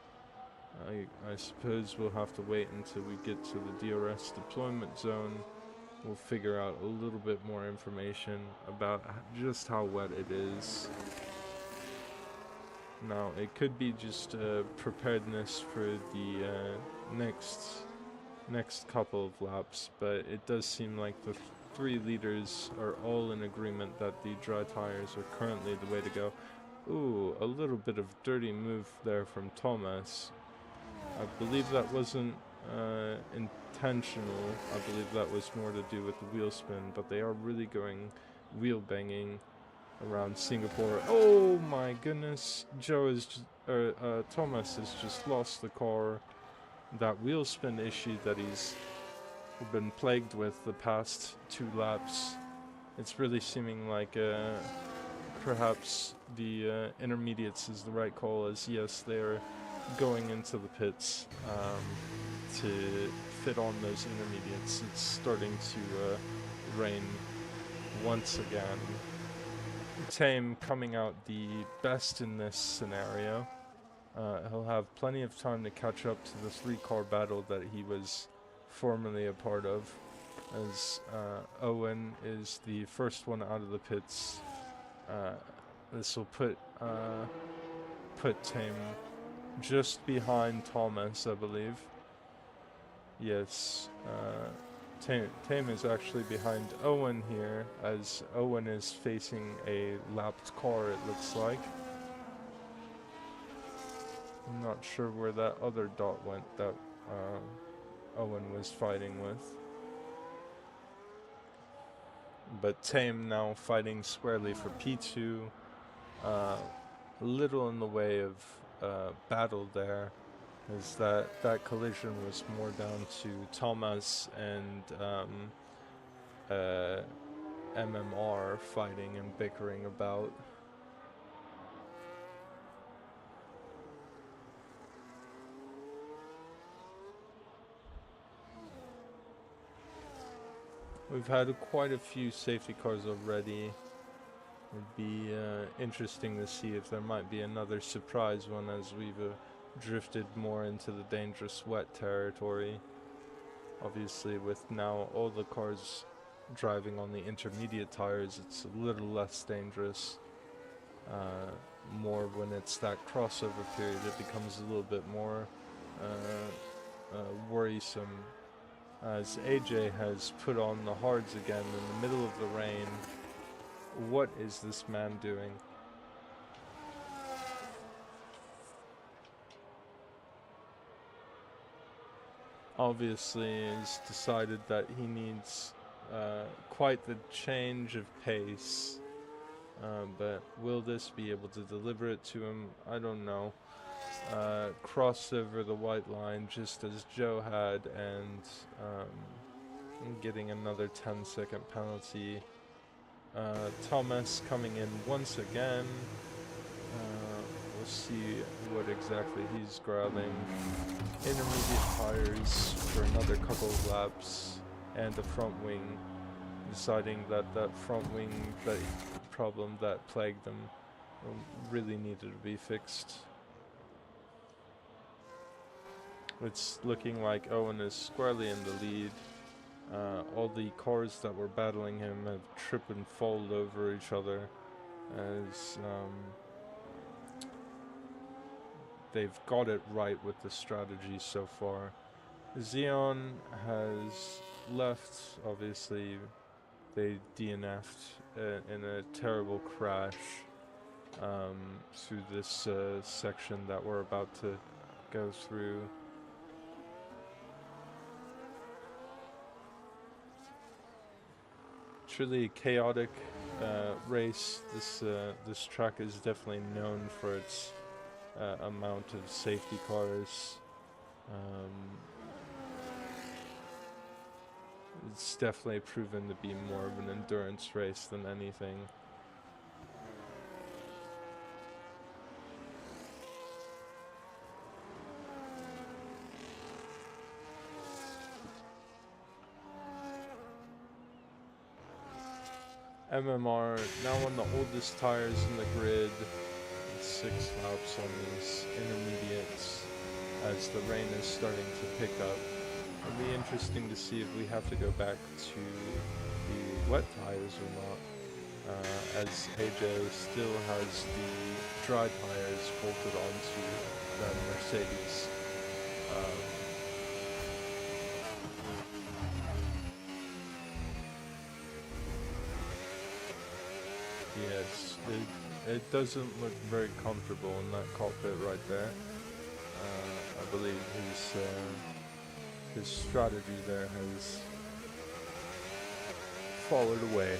I suppose we'll have to wait until we get to the DRS deployment zone. We'll figure out a little bit more information about just how wet it is. Now, it could be just preparedness for the next couple of laps, but it does seem like the 3 leaders are all in agreement that the dry tires are currently the way to go. Ooh, a little bit of dirty move there from Thomas. I believe that wasn't intentional. I believe that was more to do with the wheel spin, but they are really going wheel banging around Singapore. Oh my goodness, Thomas has just lost the car. That wheel spin issue that he's been plagued with the past 2 laps. It's really seeming like perhaps the intermediates is the right call, as yes, they're going into the pits to fit on those intermediates. It's starting to rain once again. Tame coming out the best in this scenario. He'll have plenty of time to catch up to the 3-car battle that he was formerly a part of, as Owen is the first one out of the pits. This will put Tame just behind Thomas, I believe. Yes, Tame is actually behind Owen here, as Owen is facing a lapped car, it looks like. I'm not sure where that other dot went that Owen was fighting with. But Tame now fighting squarely for P2. A little in the way of battle there, as that collision was more down to Thomas and MMR fighting and bickering about. We've had quite a few safety cars already. It'd be interesting to see if there might be another surprise one, as we've drifted more into the dangerous wet territory. Obviously, with now all the cars driving on the intermediate tires, it's a little less dangerous. More when it's that crossover period, it becomes a little bit more worrisome, as AJ has put on the hards again in the middle of the rain. What is this man doing? Obviously, he's decided that he needs quite the change of pace. But will this be able to deliver it to him? I don't know. Crossed over the white line just as Joe had, and getting another 10-second penalty. Thomas coming in once again. We'll see what exactly he's grabbing. Intermediate tires for another couple of laps, and the front wing, deciding that that front wing problem that plagued them really needed to be fixed. It's looking like Owen is squarely in the lead. All the cars that were battling him have tripped and fallen over each other as they've got it right with the strategy so far. Xeon has left, obviously. They DNF'd in a terrible crash through this section that we're about to go through. Truly chaotic race. This track is definitely known for its amount of safety cars. It's definitely proven to be more of an endurance race than anything. MMR now on the oldest tires in the grid. 6 laps on these intermediates as the rain is starting to pick up. It'll be interesting to see if we have to go back to the wet tires or not, as AJ still has the dry tires bolted onto the Mercedes. Yes, it doesn't look very comfortable in that cockpit right there. I believe his strategy there has fallen away.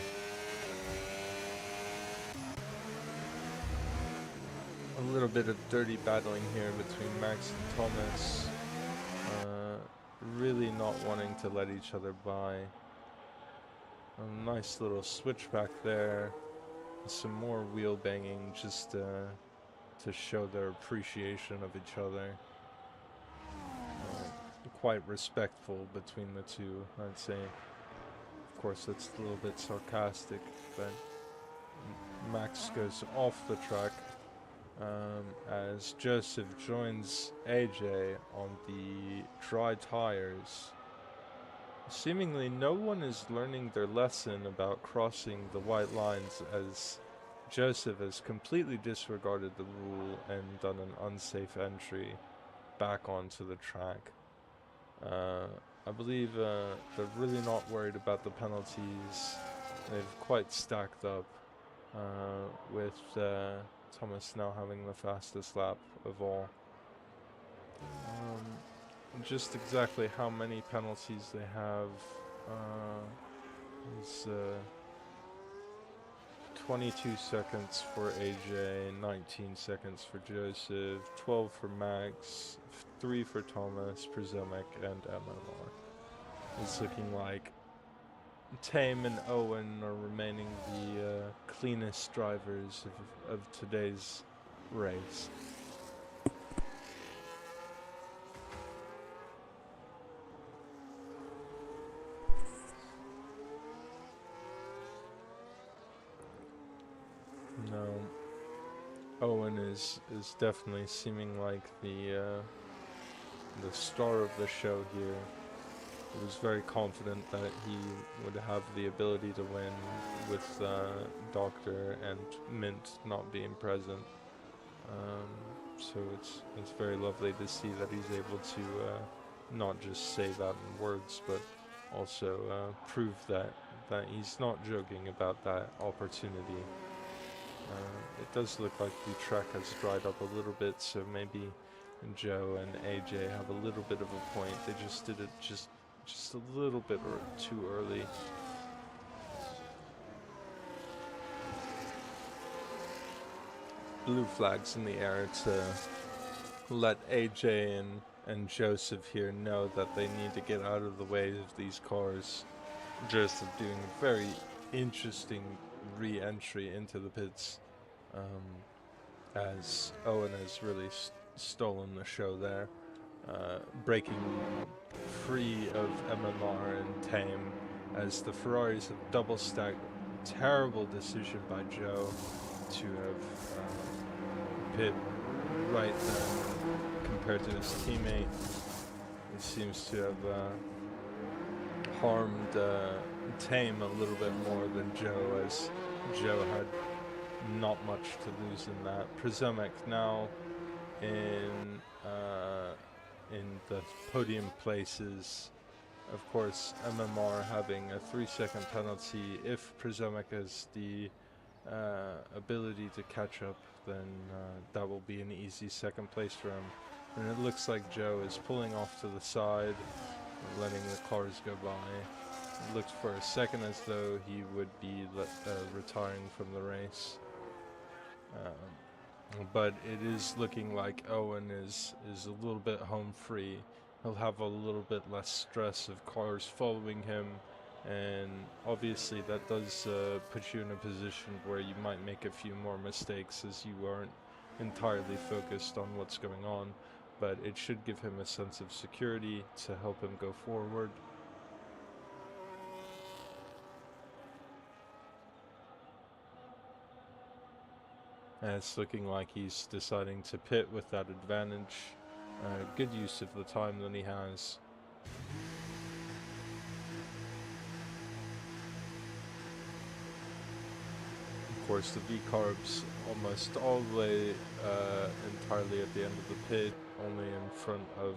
A little bit of dirty battling here between Max and Thomas. Really not wanting to let each other by. A nice little switchback there. Some more wheel banging just to show their appreciation of each other. Quite respectful between the two, I'd say. Of course, that's a little bit sarcastic, but Max goes off the track as Joseph joins AJ on the dry tires. Seemingly no one is learning their lesson about crossing the white lines, as Joseph has completely disregarded the rule and done an unsafe entry back onto the track. I believe they're really not worried about the penalties. They've quite stacked up with Thomas now having the fastest lap of all. Just exactly how many penalties they have is 22 seconds for AJ, 19 seconds for Joseph, 12 for Max, 3 for Thomas, Prizomic, and MMR. It's looking like Tame and Owen are remaining the cleanest drivers of today's race. No, Owen is definitely seeming like the star of the show here. He was very confident that he would have the ability to win with Doctor and Mint not being present. So it's very lovely to see that he's able to not just say that in words, but also prove that he's not joking about that opportunity. It does look like the track has dried up a little bit, so maybe Joe and AJ have a little bit of a point. They just did it just a little bit too early. Blue flags in the air to let AJ and Joseph here know that they need to get out of the way of these cars. Joseph doing a very interesting re-entry into the pits, as Owen has really stolen the show there, breaking free of MMR and Tame as the Ferraris have double stacked. Terrible decision by Joe to have pit right then compared to his teammate. He seems to have harmed Tame a little bit more than Joe, as Joe had not much to lose in that. Przemek now in the podium places. Of course, MMR having a 3-second penalty. If Przemek has the ability to catch up, then that will be an easy second place for him. And it looks like Joe is pulling off to the side, letting the cars go by. It looks for a second as though he would be retiring from the race. But it is looking like Owen is a little bit home free. He'll have a little bit less stress of cars following him, and obviously that does put you in a position where you might make a few more mistakes as you aren't entirely focused on what's going on, but it should give him a sense of security to help him go forward. And it's looking like he's deciding to pit with that advantage. Good use of the time that he has. Of course, the V-carbs almost all the way entirely at the end of the pit, only in front of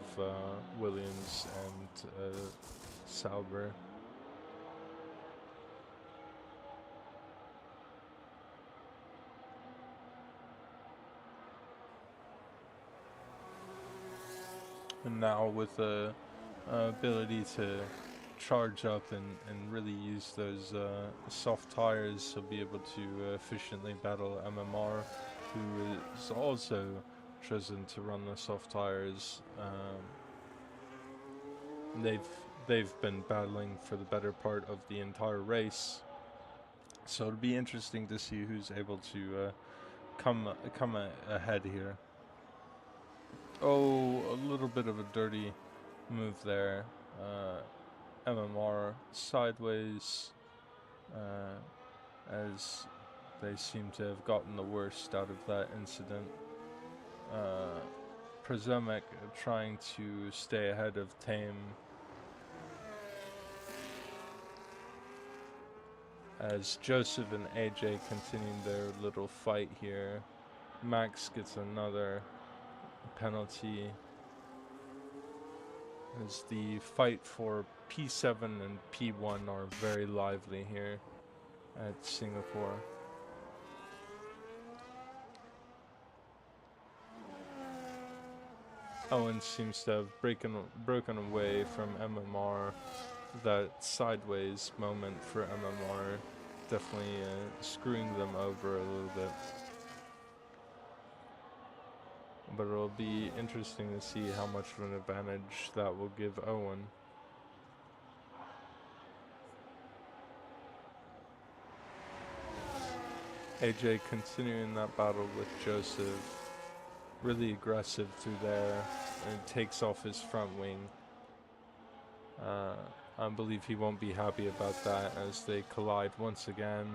Williams and Sauber. And now with the ability to charge up and really use those soft tires, he'll be able to efficiently battle MMR, who is also chosen to run the soft tires. They've been battling for the better part of the entire race, so it'll be interesting to see who's able to come ahead here. Oh, a little bit of a dirty move there. MMR sideways, as they seem to have gotten the worst out of that incident. Przemek trying to stay ahead of Tame, as Joseph and AJ continuing their little fight here. Max gets another penalty, as the fight for P7 and P1 are very lively here at Singapore. Owen seems to have broken away from MMR. That sideways moment for MMR definitely screwing them over a little bit. But it'll be interesting to see how much of an advantage that will give Owen. AJ continuing that battle with Joseph. Really aggressive through there, and takes off his front wing. I believe he won't be happy about that as they collide once again.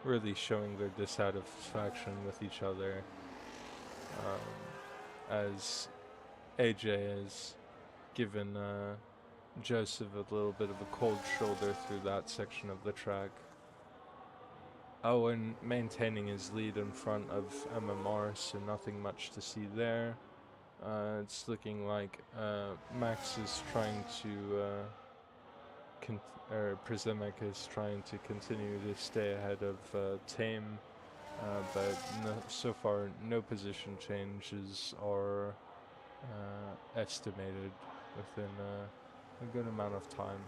Really showing their dissatisfaction with each other, as AJ has given Joseph a little bit of a cold shoulder through that section of the track. Owen maintaining his lead in front of MMR, so nothing much to see there. It's looking like Max is trying to Przemek is trying to continue to stay ahead of Tame, but so far no position changes are estimated within a good amount of time.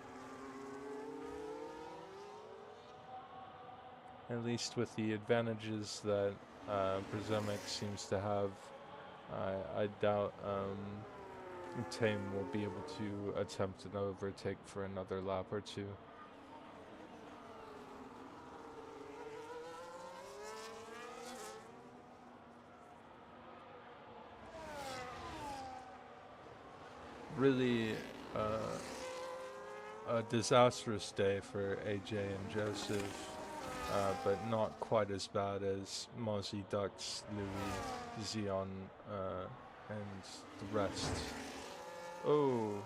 At least with the advantages that Przemek seems to have, I doubt Tame will be able to attempt an overtake for another lap or two. really a disastrous day for AJ and Joseph, but not quite as bad as Mozzie, Dux, Louis, Xeon, and the rest. Oh,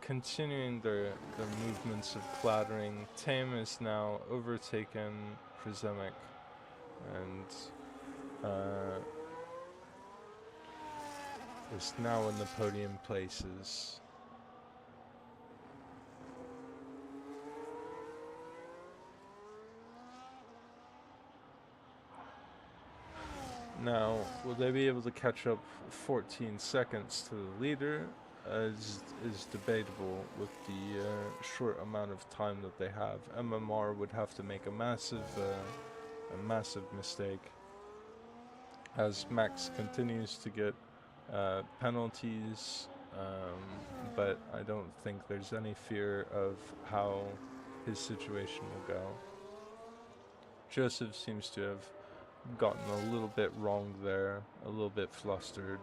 continuing their movements of clattering, Tame is now overtaken Prisemic and is now in the podium places. Now, will they be able to catch up 14 seconds to the leader? Is debatable with the short amount of time that they have. MMR would have to make a massive mistake as Max continues to get penalties, but I don't think there's any fear of how his situation will go. Joseph seems to have gotten a little bit wrong there, a little bit flustered,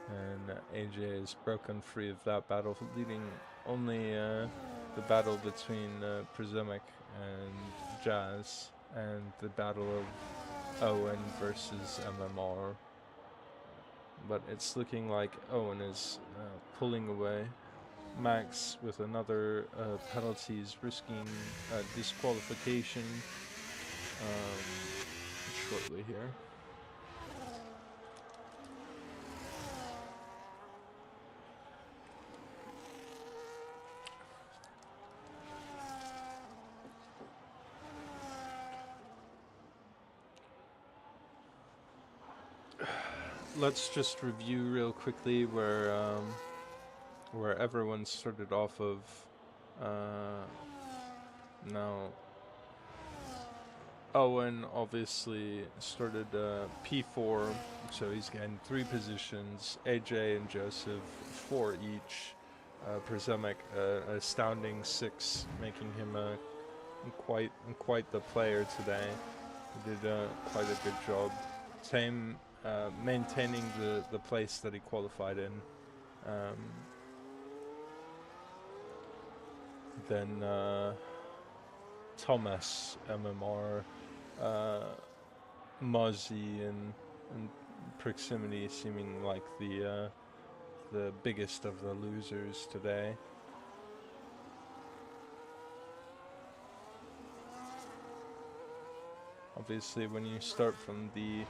and AJ is broken free of that battle, leading only the battle between Prisemic and Jazz, and the battle of Owen versus MMR. But it's looking like Owen is pulling away. Max with another penalties, risking disqualification shortly here. Let's just review real quickly where everyone started off of. Now, Owen obviously started P4, so he's getting 3 positions. AJ and Joseph 4 each. Prisemic astounding 6, making him quite the player today. He did quite a good job. Tame maintaining the place that he qualified in. Then Thomas, MMR, Mozzie, and Proximity seeming like the biggest of the losers today. Obviously, when you start from the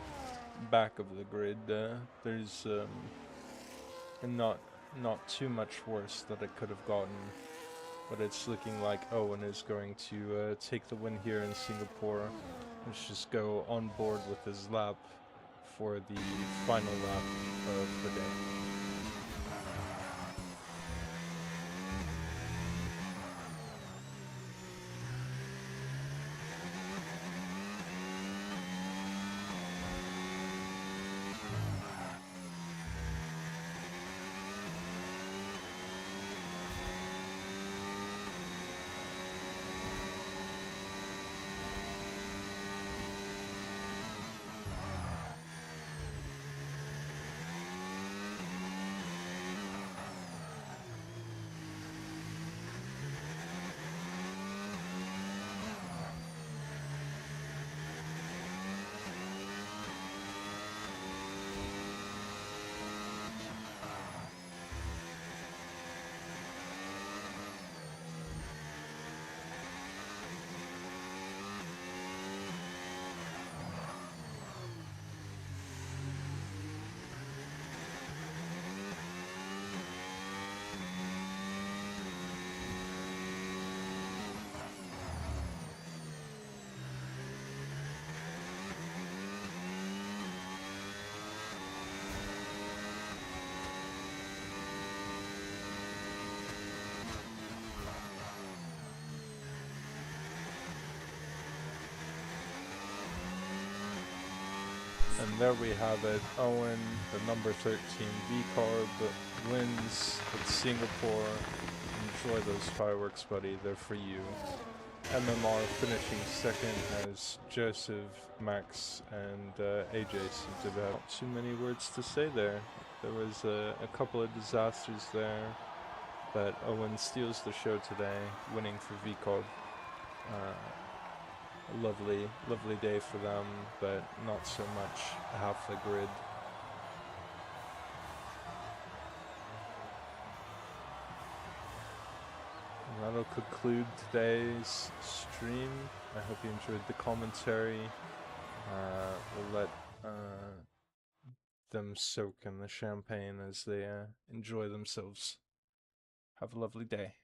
back of the grid, there's not too much worse that it could have gotten. But it's looking like Owen is going to take the win here in Singapore. Let's just go on board with his lap for the final lap of the day. And there we have it. Owen, the number 13 V-Carb, wins at Singapore. Enjoy those fireworks, buddy. They're for you. MMR finishing second as Joseph, Max, and AJ seem to have not too many words to say there. There was a couple of disasters there, but Owen steals the show today, winning for VCOD. A lovely day for them, but not so much half the grid. And that'll conclude today's stream. I hope you enjoyed the commentary. We'll let them soak in the champagne as they enjoy themselves. Have a lovely day.